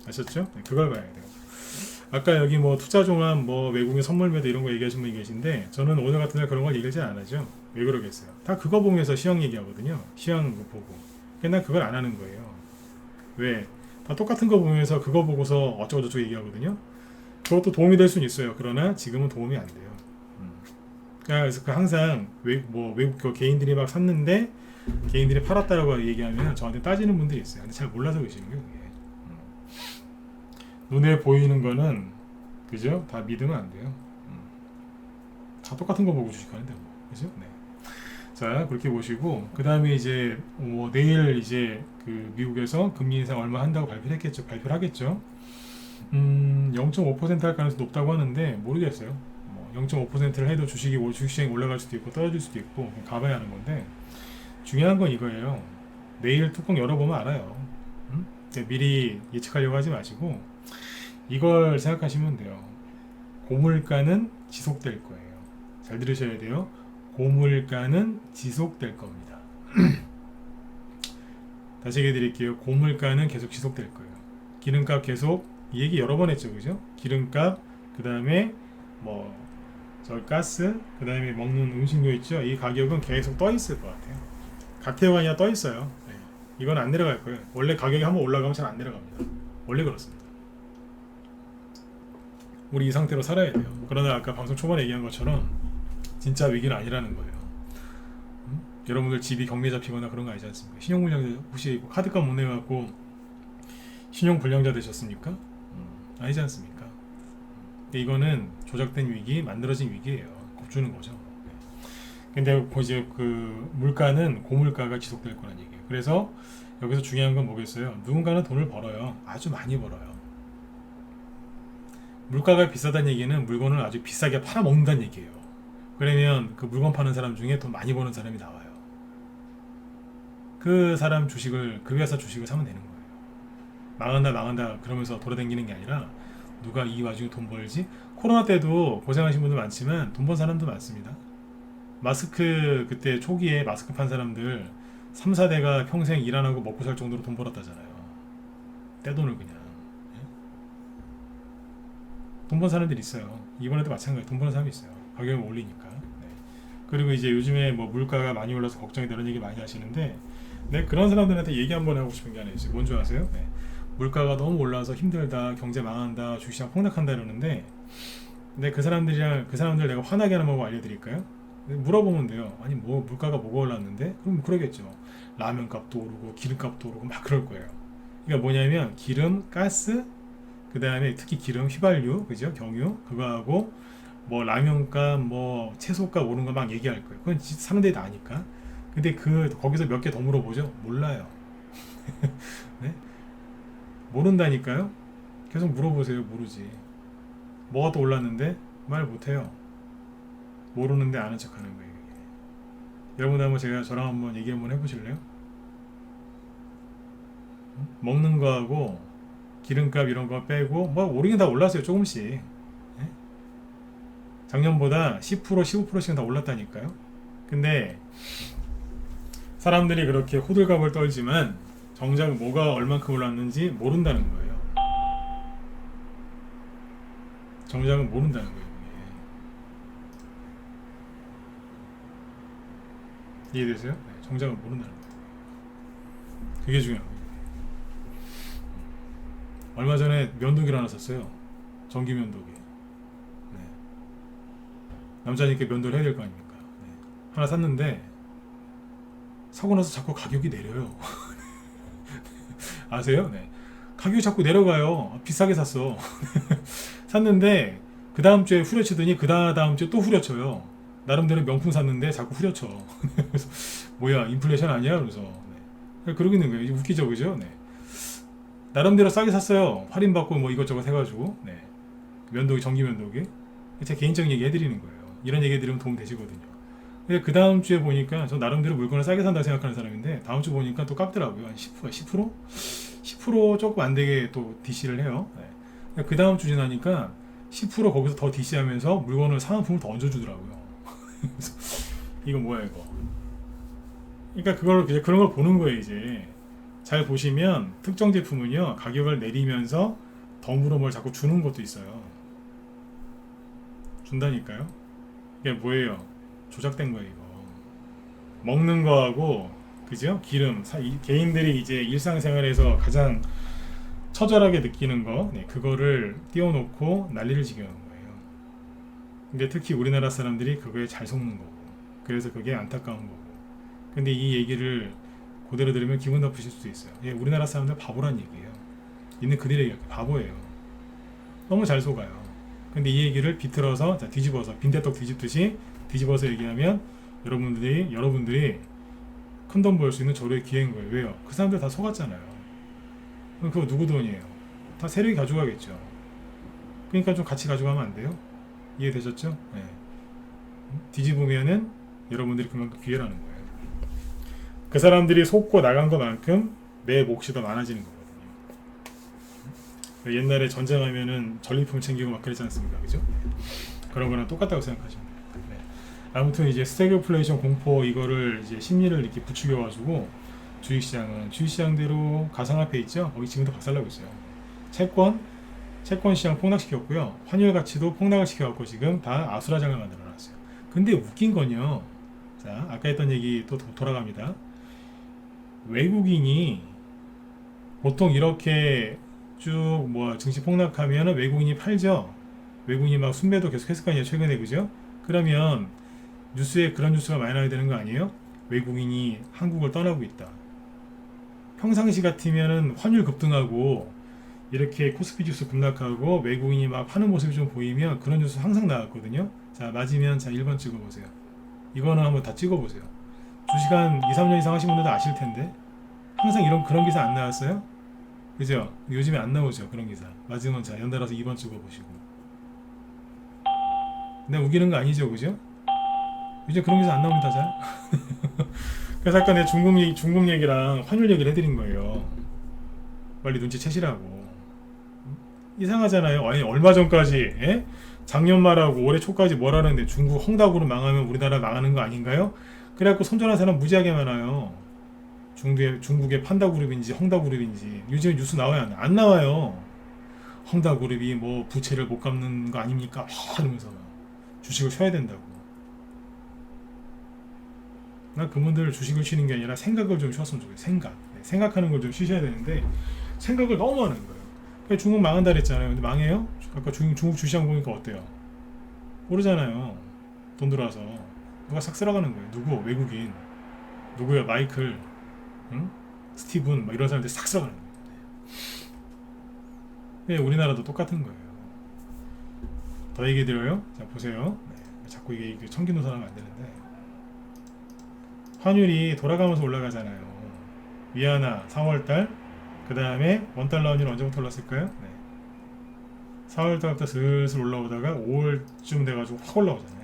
아셨죠? 네, 그걸 봐야 돼요. 아까 여기 뭐 투자 종합, 뭐 외국인 선물 매도 이런 거 얘기하신 분이 계신데 저는 오늘 같은 날 그런 걸 얘기하지 안 하죠. 왜 그러겠어요? 다 그거 보면서 시황 얘기하거든요. 시황 보고. 근데 난 그걸 안 하는 거예요. 왜? 다 똑같은 거 보면서 그거 보고서 어쩌고저쩌고 얘기하거든요. 그것도 도움이 될 수는 있어요. 그러나 지금은 도움이 안 돼요. 그래서 그 항상 외국 그 개인들이 막 샀는데 개인들이 팔았다라고 얘기하면 저한테 따지는 분들이 있어요. 근데 잘 몰라서 그러시는 거예요. 그게. 눈에 보이는 거는 그죠? 다 믿으면 안 돼요. 다 똑같은 거 보고 주식하는데 뭐 그죠? 네. 자 그렇게 보시고 그 다음에 이제 뭐 내일 이제 그 미국에서 금리 인상 얼마 한다고 발표를 하겠죠. 0.5% 할 가능성이 높다고 하는데 모르겠어요. 0.5%를 해도 주식시장이 올라갈 수도 있고 떨어질 수도 있고 가봐야 하는 건데 중요한 건 이거예요. 내일 뚜껑 열어보면 알아요. 미리 예측하려고 하지 마시고 이걸 생각하시면 돼요. 고물가는 지속될 거예요. 잘 들으셔야 돼요. 고물가는 지속될 겁니다. 다시 얘기해 드릴게요. 고물가는 계속 지속될 거예요. 기름값 계속 이 얘기 여러 번 했죠. 그죠? 기름값 그 다음에 뭐 저 가스 그 다음에 먹는 음식료 있죠. 이 가격은 계속 떠 있을 것 같아요. 각태가 아니라 떠 있어요. 네. 이건 안 내려갈 거예요. 원래 가격이 한번 올라가면 잘 안 내려갑니다. 원래 그렇습니다. 우리 이 상태로 살아야 돼요. 그러나 아까 방송 초반에 얘기한 것처럼 진짜 위기는 아니라는 거예요. 여러분들 집이 경매 잡히거나 그런 거 아니지 않습니까? 신용불량자 혹시 카드값 못 내갖고 신용불량자 되셨습니까? 아니지 않습니까? 이거는 조작된 위기, 만들어진 위기예요. 겁주는 거죠. 근데 이제 그 물가는 고물가가 지속될 거란 얘기예요. 그래서 여기서 중요한 건 뭐겠어요? 누군가는 돈을 벌어요. 아주 많이 벌어요. 물가가 비싸다는 얘기는 물건을 아주 비싸게 팔아먹는다는 얘기예요. 그러면 그 물건 파는 사람 중에 돈 많이 버는 사람이 나와요. 그 사람 주식을 그 회사 주식을 사면 되는 거예요. 망한다 그러면서 돌아다니는 게 아니라 누가 이 와중에 돈 벌지? 코로나 때도 고생하신 분들 많지만 돈 번 사람도 많습니다. 마스크 그때 초기에 마스크 판 사람들 3, 4대가 평생 일 안 하고 먹고 살 정도로 돈 벌었다잖아요. 떼돈을 그냥. 돈 번 사람들이 있어요. 이번에도 마찬가지 돈 버는 사람이 있어요. 가격을 올리니까. 네. 그리고 이제 요즘에 뭐 물가가 많이 올라서 걱정이 되는 얘기 많이 하시는데 네, 그런 사람들한테 얘기 한번 하고 싶은 게 하나 있어요. 뭔지 아세요? 네. 물가가 너무 올라서 힘들다, 경제 망한다, 주식시장 폭락한다 이러는데 근데 그 사람들 내가 화나게 하는 방법 알려드릴까요? 물어보면 돼요. 아니 뭐 물가가 뭐가 올랐는데? 그럼 그러겠죠. 라면 값도 오르고 기름값도 오르고 막 그럴 거예요. 그러니까 뭐냐면 기름, 가스 그 다음에 특히 기름, 휘발유, 그죠? 경유 그거하고 뭐 라면값, 뭐 채소값 오른 거 막 얘기할 거예요. 그건 사람들이 다 아니까. 근데 거기서 몇 개 더 물어보죠? 몰라요. 네? 모른다니까요? 계속 물어보세요. 모르지. 뭐가 또 올랐는데? 말 못해요. 모르는데 아는 척 하는 거예요. 여러분 한번 저랑 한번 얘기 한번 해보실래요? 먹는 거하고 기름값 이런 거 빼고 뭐 오르긴 다 올랐어요. 조금씩. 네? 작년보다 10% 15%씩은 다 올랐다니까요. 근데 사람들이 그렇게 호들갑을 떨지만 정작 뭐가 얼만큼 올랐는지 모른다는 거예요. 정작은 모른다는 거예요. 이해되세요? 네, 정작은 모른다는 거예요. 그게 중요한 거예요. 얼마 전에 면도기를 하나 샀어요. 전기 면도기. 네. 남자니까 면도를 해야 될 거 아닙니까? 네. 하나 샀는데 사고 나서 자꾸 가격이 내려요. 아세요? 네. 가격이 자꾸 내려가요. 비싸게 샀어. 샀는데 그 다음 주에 후려치더니 그 다음 주에 또 후려쳐요. 나름대로 명품 샀는데 자꾸 후려쳐. 그래서 뭐야 인플레이션 아니야? 그래서 네. 그러고 있는 거예요. 웃기죠, 그죠? 네. 나름대로 싸게 샀어요. 할인받고 뭐 이것저것 해가지고. 네. 면도기, 전기 면도기. 제 개인적인 얘기 해드리는 거예요. 이런 얘기 해드리면 도움 되시거든요. 근데 그 다음 주에 보니까 저 나름대로 물건을 싸게 산다고 생각하는 사람인데 다음 주 보니까 또 깎더라고요. 한 10%? 10% 조금 안 되게 또 DC를 해요. 네. 그 다음 주 지나니까 10% 거기서 더 DC하면서 물건을 사은품을 더 얹어주더라고요. 이거 뭐야 이거? 그러니까 그걸 이제 그런 걸 보는 거예요. 이제 잘 보시면 특정 제품은요 가격을 내리면서 덤으로 뭘 자꾸 주는 것도 있어요. 준다니까요. 이게 뭐예요? 조작된 거예요 이거. 먹는 거하고 그죠? 기름 개인들이 이제 일상생활에서 가장 처절하게 느끼는 거, 네, 그거를 띄워놓고 난리를 지겨는 거예요. 근데 특히 우리나라 사람들이 그거에 잘 속는 거고, 그래서 그게 안타까운 거고. 근데 이 얘기를 그대로 들으면 기분 나쁘실 수도 있어요. 예, 우리나라 사람들 바보란 얘기예요. 있는 그대로 얘기할게요. 바보예요. 너무 잘 속아요. 근데 이 얘기를 비틀어서 자, 뒤집어서 빈대떡 뒤집듯이 뒤집어서 얘기하면 여러분들이 큰 돈 벌 수 있는 저로의 기회인 거예요. 왜요? 그 사람들 다 속았잖아요. 그럼 그거 누구 돈이에요? 다 세력이 가져가겠죠. 그러니까 좀 같이 가져가면 안 돼요? 이해되셨죠? 네. 뒤집으면은 여러분들이 그만큼 기회라는 거예요. 그 사람들이 속고 나간 것만큼 내 몫이 더 많아지는 거거든요. 옛날에 전쟁하면은 전리품 챙기고 막 그랬지 않습니까? 그죠? 그런 거랑 똑같다고 생각하시면 돼요. 네. 아무튼 이제 스태그플레이션 공포 이거를 이제 심리를 이렇게 부추겨가지고 주식시장대로 가상화폐 있죠? 거기 지금도 박살나고 있어요. 채권 시장 폭락시켰고요. 환율 가치도 폭락을 시켜갖고 지금 다 아수라장을 만들어놨어요. 근데 웃긴 건요. 자, 아까 했던 얘기 또 돌아갑니다. 외국인이 보통 이렇게 쭉 증시 폭락하면 외국인이 팔죠. 외국인이 막 순매도 계속 했을 거 아니에요. 최근에 그죠? 그러면 뉴스에 그런 뉴스가 많이 나야 되는 거 아니에요? 외국인이 한국을 떠나고 있다. 평상시 같으면은 환율 급등하고 이렇게 코스피 지수 급락하고 외국인이 막 파는 모습이 좀 보이면 그런 뉴스 항상 나왔거든요. 자, 맞으면 자 1번 찍어보세요. 이거는 한번 다 찍어보세요. 주식 한 2, 3년 이상 하신 분들도 아실 텐데 항상 그런 기사 안 나왔어요? 그죠? 요즘에 안 나오죠 그런 기사. 맞으면 자 연달아서 2번 찍어보시고. 내가 우기는 거 아니죠, 그죠? 이제 그런 기사 안 나옵니다, 잘. 그래서 아까 내가 중국 얘기랑 환율 얘기를 해드린 거예요. 빨리 눈치채시라고. 이상하잖아요. 아니 얼마 전까지 작년 말하고 올해 초까지 뭐라는데 중국 헝다구로 망하면 우리나라 망하는 거 아닌가요? 그래갖고 손절한 사람 무지하게 많아요. 중국의 판다그룹인지 헝다그룹인지 요즘 뉴스 나와요? 안 나와요. 헝다그룹이 뭐 부채를 못 갚는 거 아닙니까? 이러면서 주식을 쉬어야 된다고. 나 그분들 주식을 쉬는 게 아니라 생각을 좀 쉬었으면 좋겠어요. 생각하는 걸 좀 쉬셔야 되는데 생각을 너무 하는 거예요. 중국 망한다 그랬잖아요. 근데 망해요? 아까 중국 주시장 보니까 어때요? 모르잖아요. 돈 들어와서 누가 싹 쓸어가는 거예요. 누구? 외국인. 누구야? 마이클, 응? 스티븐 막 이런 사람들 싹 쓸어가는 거예요. 네, 우리나라도 똑같은 거예요. 더 얘기 드려요? 자 보세요. 네, 자꾸 이게 청기노 사람 안 되는데 환율이 돌아가면서 올라가잖아요. 위안화 3월달 그 다음에 원달러 환율 언제부터 올랐을까요? 네. 4월달부터 슬슬 올라오다가 5월쯤 돼가지고 확 올라오잖아요.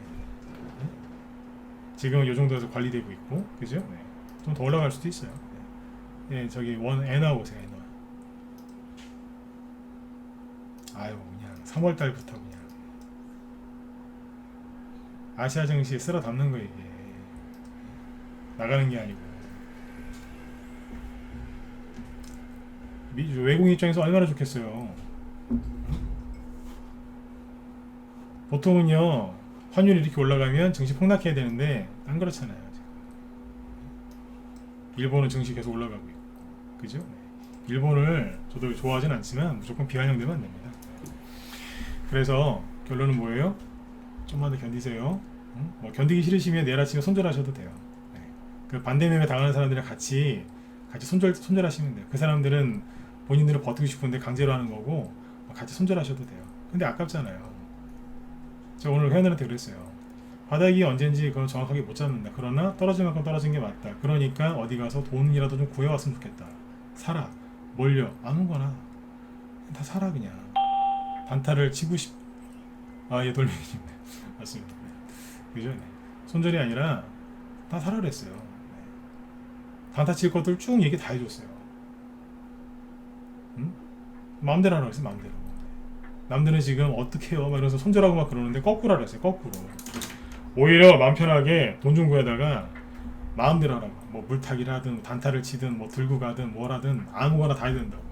지금은 이 정도에서 관리되고 있고, 그죠? 네. 좀 더 올라갈 수도 있어요. 네. 네, 저기 엔화 보세요, 엔화. 아유, 그냥 3월달부터 그냥 아시아 증시에 쓸어 담는 거 이게 나가는 게 아니고. 외국 입장에서 얼마나 좋겠어요. 보통은요 환율이 이렇게 올라가면 증시 폭락해야 되는데 안 그렇잖아요. 지금. 일본은 증시 계속 올라가고 있고, 그죠? 일본을 저도 좋아하진 않지만 무조건 비환영되면 안 됩니다. 그래서 결론은 뭐예요? 좀만 더 견디세요. 뭐 견디기 싫으시면 내일 아침에 손절하셔도 돼요. 네. 그 반대매매 당하는 사람들이랑 같이 손절하시면 돼요. 그 사람들은 본인들은 버티고 싶은데 강제로 하는 거고 같이 손절하셔도 돼요. 근데 아깝잖아요. 제가 오늘 회원들한테 그랬어요. 바닥이 언젠지 그건 정확하게 못 잡는다. 그러나 떨어질 만큼 떨어진 게 맞다. 그러니까 어디 가서 돈이라도 좀 구해왔으면 좋겠다. 사라. 몰려. 아무거나 다 사라 그냥. 단타를 치고 아, 예, 돌멩이님. 네. 맞습니다. 네. 그죠? 네. 손절이 아니라 다 사라 그랬어요. 네. 단타 칠 것들 쭉 얘기 다 해줬어요. 응? 마음대로 하라고 했어요. 마음대로. 남들은 지금 어떻게 해요? 막 이러면서 손절하고 막 그러는데 거꾸로 하라 했어요. 거꾸로. 오히려 마음 편하게 돈 좀 구해다가 마음대로 하라고. 뭐 물타기를 하든 단타를 치든 뭐 들고 가든 뭘 하든 아무거나 다 해야 된다고.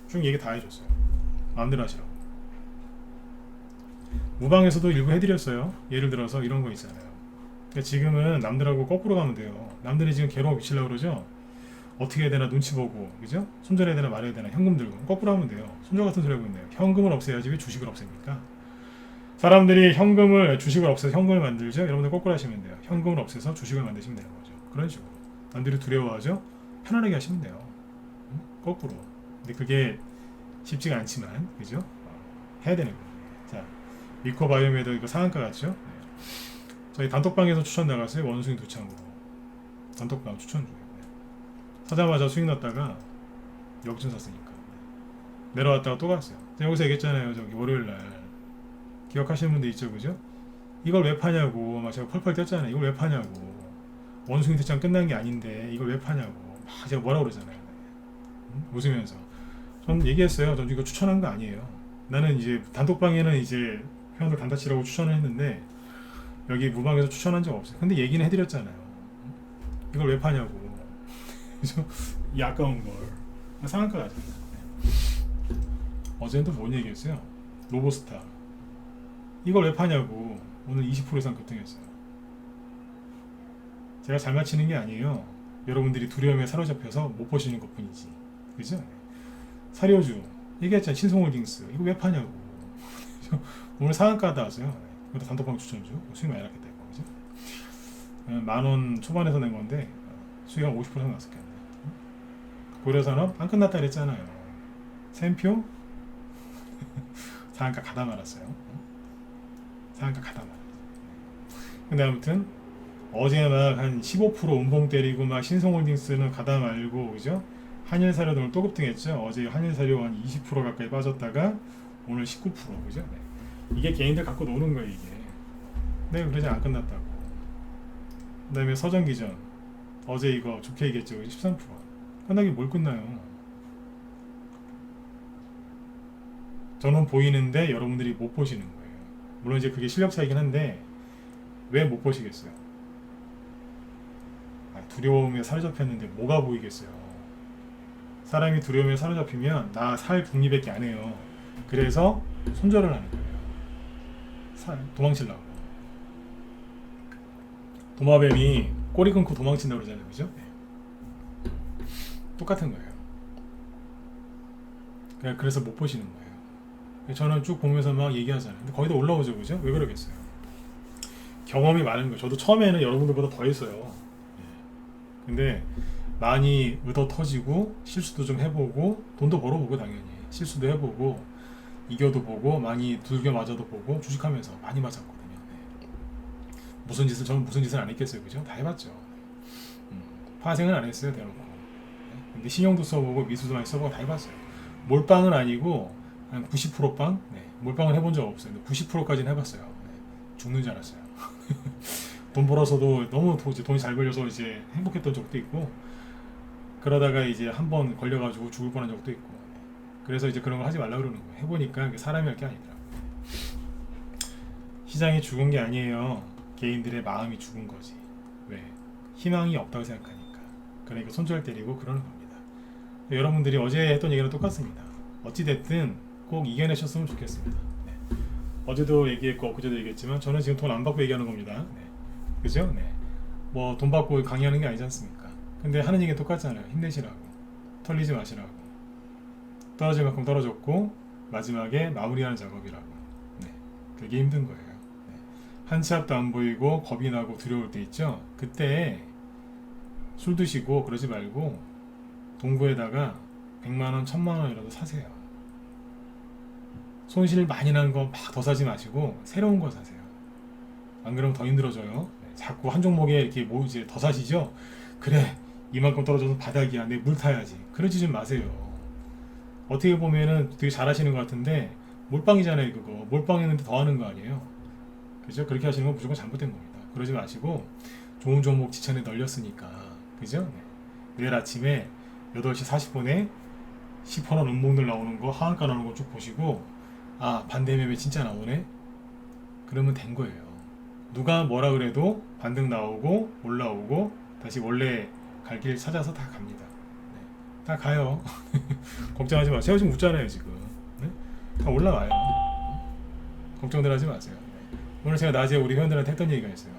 쭉 얘기 다 해줬어요. 마음대로 하시라고. 무방에서도 일부 해드렸어요. 예를 들어서 이런 거 있잖아요. 그러니까 지금은 남들하고 거꾸로 가면 돼요. 남들이 지금 괴로워 미치려고 그러죠. 어떻게 해야 되나 눈치 보고, 그죠? 손절해야 되나 말해야 되나 현금 들고 거꾸로 하면 돼요. 손절 같은 소리 하고 있네요. 현금을 없애야지 왜 주식을 없앱니까? 사람들이 현금을 주식을 없애서 현금을 만들죠. 여러분들 거꾸로 하시면 돼요. 현금을 없애서 주식을 만드시면 되는 거죠. 그런 식으로 남들이 두려워하죠. 편안하게 하시면 돼요. 거꾸로. 근데 그게 쉽지가 않지만, 그죠? 해야 되는 거예요. 자, 미코바이오메드 이거 상한가 같죠? 네. 저희 단톡방에서 추천 나갔어요. 원수익 두창으로 단톡방 추천 중이에요. 사자마자 수익 났다가 역전 샀으니까 내려왔다가 또 갔어요. 여기서 얘기했잖아요. 저기 월요일날 기억하시는 분들 있죠, 그죠? 이걸 왜 파냐고 막 제가 펄펄 뛰었잖아요. 이걸 왜 파냐고. 원숭이 대장 끝난 게 아닌데 이걸 왜 파냐고 막 제가 뭐라고 그러잖아요. 웃으면서 전 얘기했어요. 전 이거 추천한 거 아니에요. 나는 이제 단톡방에는 이제 회원들 단타치라고 추천을 했는데 여기 무방에서 추천한 적 없어요. 근데 얘기는 해드렸잖아요. 이걸 왜 파냐고. 그래서 이 아까운 걸 상한가 가잖아요. 어제는 또 뭔 얘기했어요? 로보스타 이걸 왜 파냐고. 오늘 20% 이상 급등했어요. 제가 잘 맞히는 게 아니에요. 여러분들이 두려움에 사로잡혀서 못 보시는 것 뿐이지. 그죠? 사료주 얘기했잖아요. 신성홀딩스 이거 왜 파냐고. 오늘 상한가 나왔어요. 이것도 단톡방 추천주 수익 많이 났겠다 이거. 그죠? 10,000원 초반에서 낸 건데 수익 한 50% 났었겠네. 고려산업 안 끝났다 그랬잖아요. 샘표 상한가 가다 말았어요. 상한가 가다 말았어요. 근데 아무튼 어제 막 한 15% 음봉 때리고 막 신성홀딩스는 가다 말고, 그죠? 한일사료 또 급등했죠. 어제 한일사료 한 20% 가까이 빠졌다가 오늘 19%, 그죠? 네. 이게 개인들 갖고 노는 거예요, 이게. 네, 그러지 안 끝났다고. 그 다음에 서정기전 어제 이거 좋게 얘기했죠. 13%. 끝나긴 뭘 끝나요. 저는 보이는데 여러분들이 못 보시는 거예요. 물론 이제 그게 실력 차이긴 한데 왜 못 보시겠어요? 두려움에 사로잡혔는데 뭐가 보이겠어요? 사람이 두려움에 사로잡히면 나 살 궁리밖에 안 해요. 그래서 손절을 하는 거예요. 도망치려고. 도마뱀이 꼬리 끊고 도망친다고 그러잖아요. 그죠? 네. 똑같은 거예요. 그래서 못 보시는 거예요. 저는 쭉 보면서 막 얘기하잖아요. 근데 거의 다 올라오죠. 그죠? 왜 그러겠어요? 경험이 많은 거예요. 저도 처음에는 여러분들보다 더 했어요. 근데 많이 얻어 터지고 실수도 좀 해보고 돈도 벌어보고 당연히 실수도 해보고 이겨도 보고 많이 두들겨 맞아도 보고 주식하면서 많이 맞았거든요. 네. 저는 무슨 짓을 안 했겠어요. 그죠? 다 해봤죠. 파생은 안 했어요. 대놓고. 네. 근데 신용도 써보고 미수도 많이 써보고 다 해봤어요. 몰빵은 아니고 한 90%빵? 네. 몰빵은 해본 적 없어요. 90%까지는 해봤어요. 네. 죽는 줄 알았어요. 돈 벌어서도 너무 돈이 잘 걸려서 이제 행복했던 적도 있고, 그러다가 이제 한번 걸려가지고 죽을 뻔한 적도 있고. 그래서 이제 그런 걸 하지 말라 그러는 거예요. 해보니까 사람이 할 게 아니더라고요. 시장이 죽은 게 아니에요. 개인들의 마음이 죽은 거지. 왜? 희망이 없다고 생각하니까. 그러니까 손절 때리고 그러는 겁니다. 여러분들이 어제 했던 얘기랑 똑같습니다. 어찌됐든 꼭 이겨내셨으면 좋겠습니다. 네. 어제도 얘기했고 엊그제도 얘기했지만 저는 지금 돈 안 받고 얘기하는 겁니다. 네. 그죠? 네. 뭐 돈 받고 강의하는 게 아니지 않습니까? 근데 하는 얘기가 똑같잖아요. 힘내시라고. 털리지 마시라고. 떨어질 만큼 떨어졌고 마지막에 마무리하는 작업이라고. 네. 되게 힘든 거예요. 네. 한 치 앞도 안 보이고 겁이 나고 두려울 때 있죠? 그때 술 드시고 그러지 말고 동구에다가 100만원, 1000만원이라도 사세요. 손실 많이 나는 거 막 더 사지 마시고 새로운 거 사세요. 안 그러면 더 힘들어져요. 자꾸 한 종목에 이렇게 뭐 이제 더 사시죠? 그래, 이만큼 떨어져서 바닥이야. 내 물 타야지. 그러지 좀 마세요. 어떻게 보면은 되게 잘하시는 것 같은데 몰빵이잖아요 그거. 몰빵했는데 더 하는 거 아니에요. 그죠? 그렇게 하시는 건 무조건 잘못된 겁니다. 그러지 마시고 좋은 종목 지천에 널렸으니까 그죠? 네. 내일 아침에 8시 40분에 10%원 음봉들 나오는 거 하한가 나오는 거 쭉 보시고 아 반대 매매 진짜 나오네? 그러면 된 거예요. 누가 뭐라 그래도 반등 나오고 올라오고 다시 원래 갈 길 찾아서 다 갑니다. 네. 다 가요. 걱정하지 마세요. 제가 지금 웃잖아요 지금. 네? 다 올라와요. 걱정들 하지 마세요. 네. 오늘 제가 낮에 우리 회원들한테 했던 얘기가 있어요.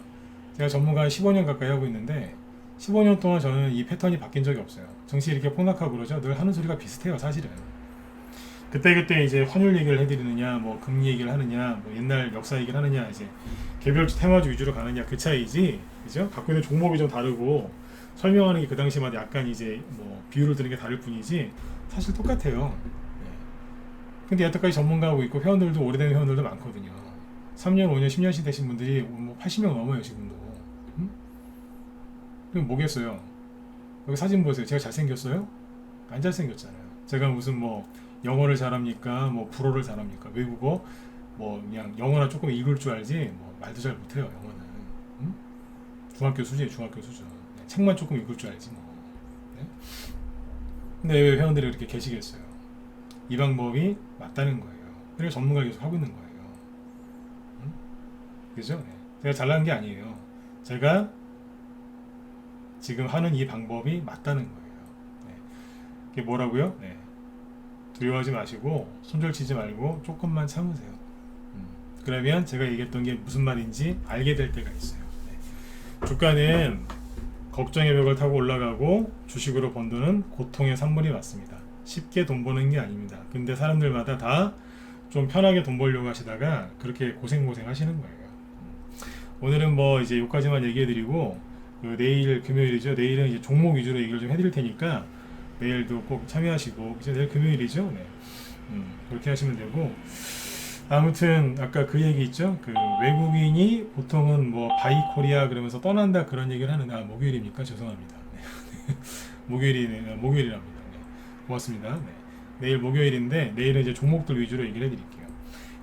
제가 전문가 15년 가까이 하고 있는데 15년 동안 저는 이 패턴이 바뀐 적이 없어요. 정시 이렇게 폭락하고 그러죠. 늘 하는 소리가 비슷해요 사실은. 그때 이제 환율 얘기를 해드리느냐 뭐 금리 얘기를 하느냐 뭐 옛날 역사 얘기를 하느냐 이제 개별주 테마주 위주로 가느냐 그 차이지. 그죠? 갖고 있는 종목이 좀 다르고 설명하는 게 그 당시마다 약간 이제 뭐 비율을 드는 게 다를 뿐이지 사실 똑같아요. 네. 근데 여태까지 전문가하고 있고 회원들도 오래된 회원들도 많거든요. 3년, 5년, 10년씩 되신 분들이 뭐 80명 넘어요 지금도. 그럼 뭐겠어요? 여기 사진 보세요. 제가 잘생겼어요? 안 잘생겼잖아요. 제가 무슨 뭐 영어를 잘합니까? 뭐 불어를 잘합니까? 외국어? 뭐 그냥 영어나 조금 읽을 줄 알지 뭐 말도 잘 못해요 영어는. 응? 중학교 수준이에요 중학교 수준. 네, 책만 조금 읽을 줄 알지 뭐. 네? 근데 왜 회원들이 그렇게 계시겠어요? 이 방법이 맞다는 거예요. 그리고 전문가 계속 하고 있는 거예요. 응? 그죠? 네. 제가 잘난 게 아니에요. 제가 지금 하는 이 방법이 맞다는 거예요. 네. 이게 뭐라고요? 네. 두려워하지 마시고 손절치지 말고 조금만 참으세요. 그러면 제가 얘기했던 게 무슨 말인지 알게 될 때가 있어요. 네. 주가는 걱정의 벽을 타고 올라가고 주식으로 번 돈은 고통의 산물이 맞습니다. 쉽게 돈 버는 게 아닙니다. 근데 사람들마다 다 좀 편하게 돈 벌려고 하시다가 그렇게 고생 하시는 거예요. 오늘은 뭐 이제 여기까지만 얘기해드리고 내일 금요일이죠. 내일은 이제 종목 위주로 얘기를 좀 해드릴 테니까 내일도 꼭 참여하시고 이제 내일 금요일이죠. 네. 그렇게 하시면 되고 아무튼 아까 그 얘기 있죠. 그 외국인이 보통은 뭐 바이코리아 그러면서 떠난다 그런 얘기를 하는 목요일입니까? 죄송합니다. 네. 목요일이랍니다. 네. 고맙습니다. 네. 내일 목요일인데 내일은 이제 종목들 위주로 얘기를 해드릴게요.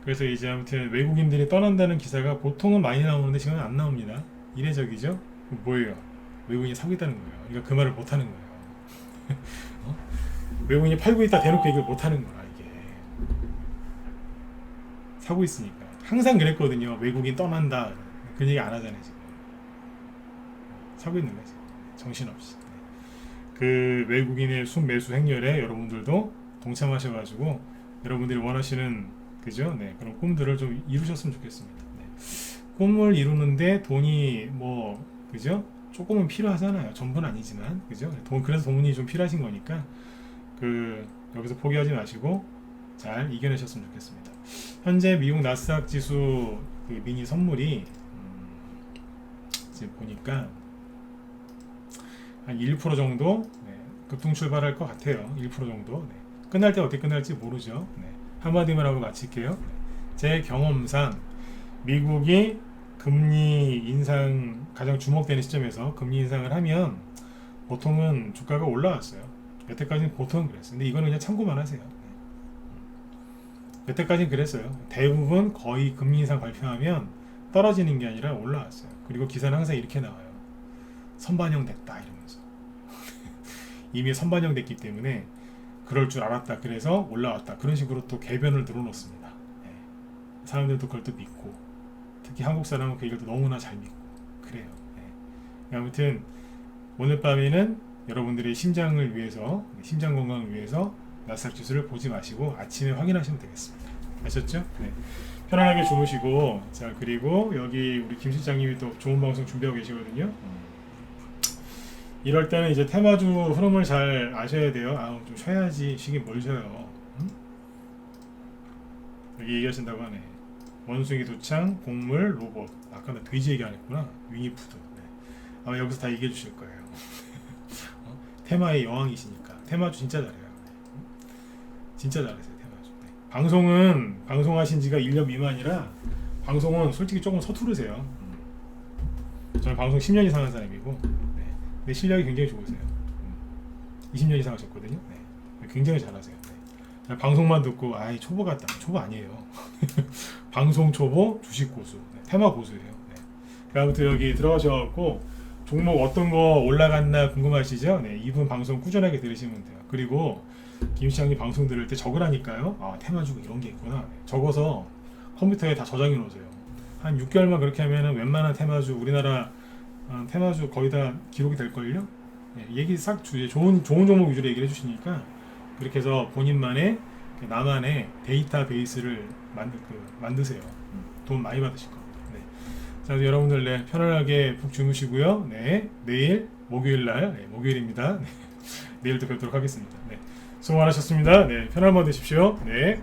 그래서 이제 아무튼 외국인들이 떠난다는 기사가 보통은 많이 나오는데 지금은 안 나옵니다. 이례적이죠? 뭐예요? 외국인이 사고 있다는 거예요. 그러니까 그 말을 못 하는 거예요. 어? 외국인이 팔고 있다 대놓고 얘기를 못 하는 거야 이게. 사고 있으니까. 항상 그랬거든요. 외국인 떠난다. 그 얘기 안 하잖아요 지금. 사고 있는 거지. 정신없이. 그 외국인의 순매수 행렬에 여러분들도 동참하셔가지고 여러분들이 원하시는 그죠? 네 그런 꿈들을 좀 이루셨으면 좋겠습니다. 네. 꿈을 이루는데 돈이 뭐 그죠? 조금은 필요하잖아요. 전부는 아니지만 그죠? 그래서 돈이 좀 필요하신 거니까 그 여기서 포기하지 마시고 잘 이겨내셨으면 좋겠습니다. 현재 미국 나스닥 지수 그 미니 선물이 지금 보니까 한 1% 정도 네, 급등 출발할 것 같아요. 1% 정도. 네. 끝날 때 어떻게 끝날지 모르죠. 네. 한마디만 하고 마칠게요. 네. 제 경험상 미국이 금리 인상 가장 주목되는 시점에서 금리 인상을 하면 보통은 주가가 올라왔어요. 여태까지는 보통은 그랬어요. 근데 이거는 그냥 참고만 하세요. 네. 여태까지는 그랬어요. 대부분 거의 금리 인상 발표하면 떨어지는 게 아니라 올라왔어요. 그리고 기사는 항상 이렇게 나와요. 선반영 됐다 이러면서. 이미 선반영 됐기 때문에 그럴 줄 알았다. 그래서 올라왔다. 그런 식으로 또 궤변을 늘어놓습니다. 네. 사람들도 그걸 또 믿고 특히 한국 사람은 그 얘기를 또 너무나 잘 믿고 그래요. 네. 아무튼 오늘 밤에는 여러분들의 심장을 위해서 심장 건강을 위해서 나스닥 지수를 보지 마시고 아침에 확인하시면 되겠습니다. 아셨죠? 네. 편안하게 주무시고 자 그리고 여기 우리 김 실장님이 또 좋은 방송 준비하고 계시거든요. 이럴 때는 이제 테마주 흐름을 잘 아셔야 돼요. 좀 쉬어야지. 쉬긴 뭘 쉬어요. 응? 여기 얘기하신다고 하네. 원숭이 두창, 곡물, 로봇. 아까 나 돼지 얘기 안 했구나. 위니푸드. 네. 아마 여기서 다 얘기해 주실 거예요. 테마의 여왕이시니까. 테마주 진짜 잘해요. 진짜 잘하세요. 테마주. 네. 방송하신 지가 1년 미만이라 방송은 솔직히 조금 서투르세요. 저는 방송 10년 이상 한 사람이고 근데 실력이 굉장히 좋으세요. 20년 이상 하셨거든요. 네. 굉장히 잘하세요. 네. 방송만 듣고 아이 초보 같다. 초보 아니에요. 방송 초보, 주식 고수, 네, 테마 고수예요. 네. 아무튼 여기 들어가셔갖고 종목 어떤 거 올라갔나 궁금하시죠? 네, 이분 방송 꾸준하게 들으시면 돼요. 그리고 김 시장님 방송 들을 때 적으라니까요. 아, 테마주고 이런 게 있구나. 네, 적어서 컴퓨터에 다 저장해 놓으세요. 한 6개월만 그렇게 하면은 웬만한 테마주 우리나라 테마주 거의 다 기록이 될걸요? 네, 얘기 싹 좋은 종목 위주로 얘기를 해주시니까 그렇게 해서 본인만의 나만의 데이터베이스를 만드세요. 돈 많이 받으실 겁니다. 네. 자, 여러분들 네, 편안하게 푹 주무시고요. 네, 내일 목요일날 네, 목요일입니다. 네, 내일 또 뵙도록 하겠습니다. 네, 수고 많으셨습니다. 네, 편한 밤 되십시오. 네.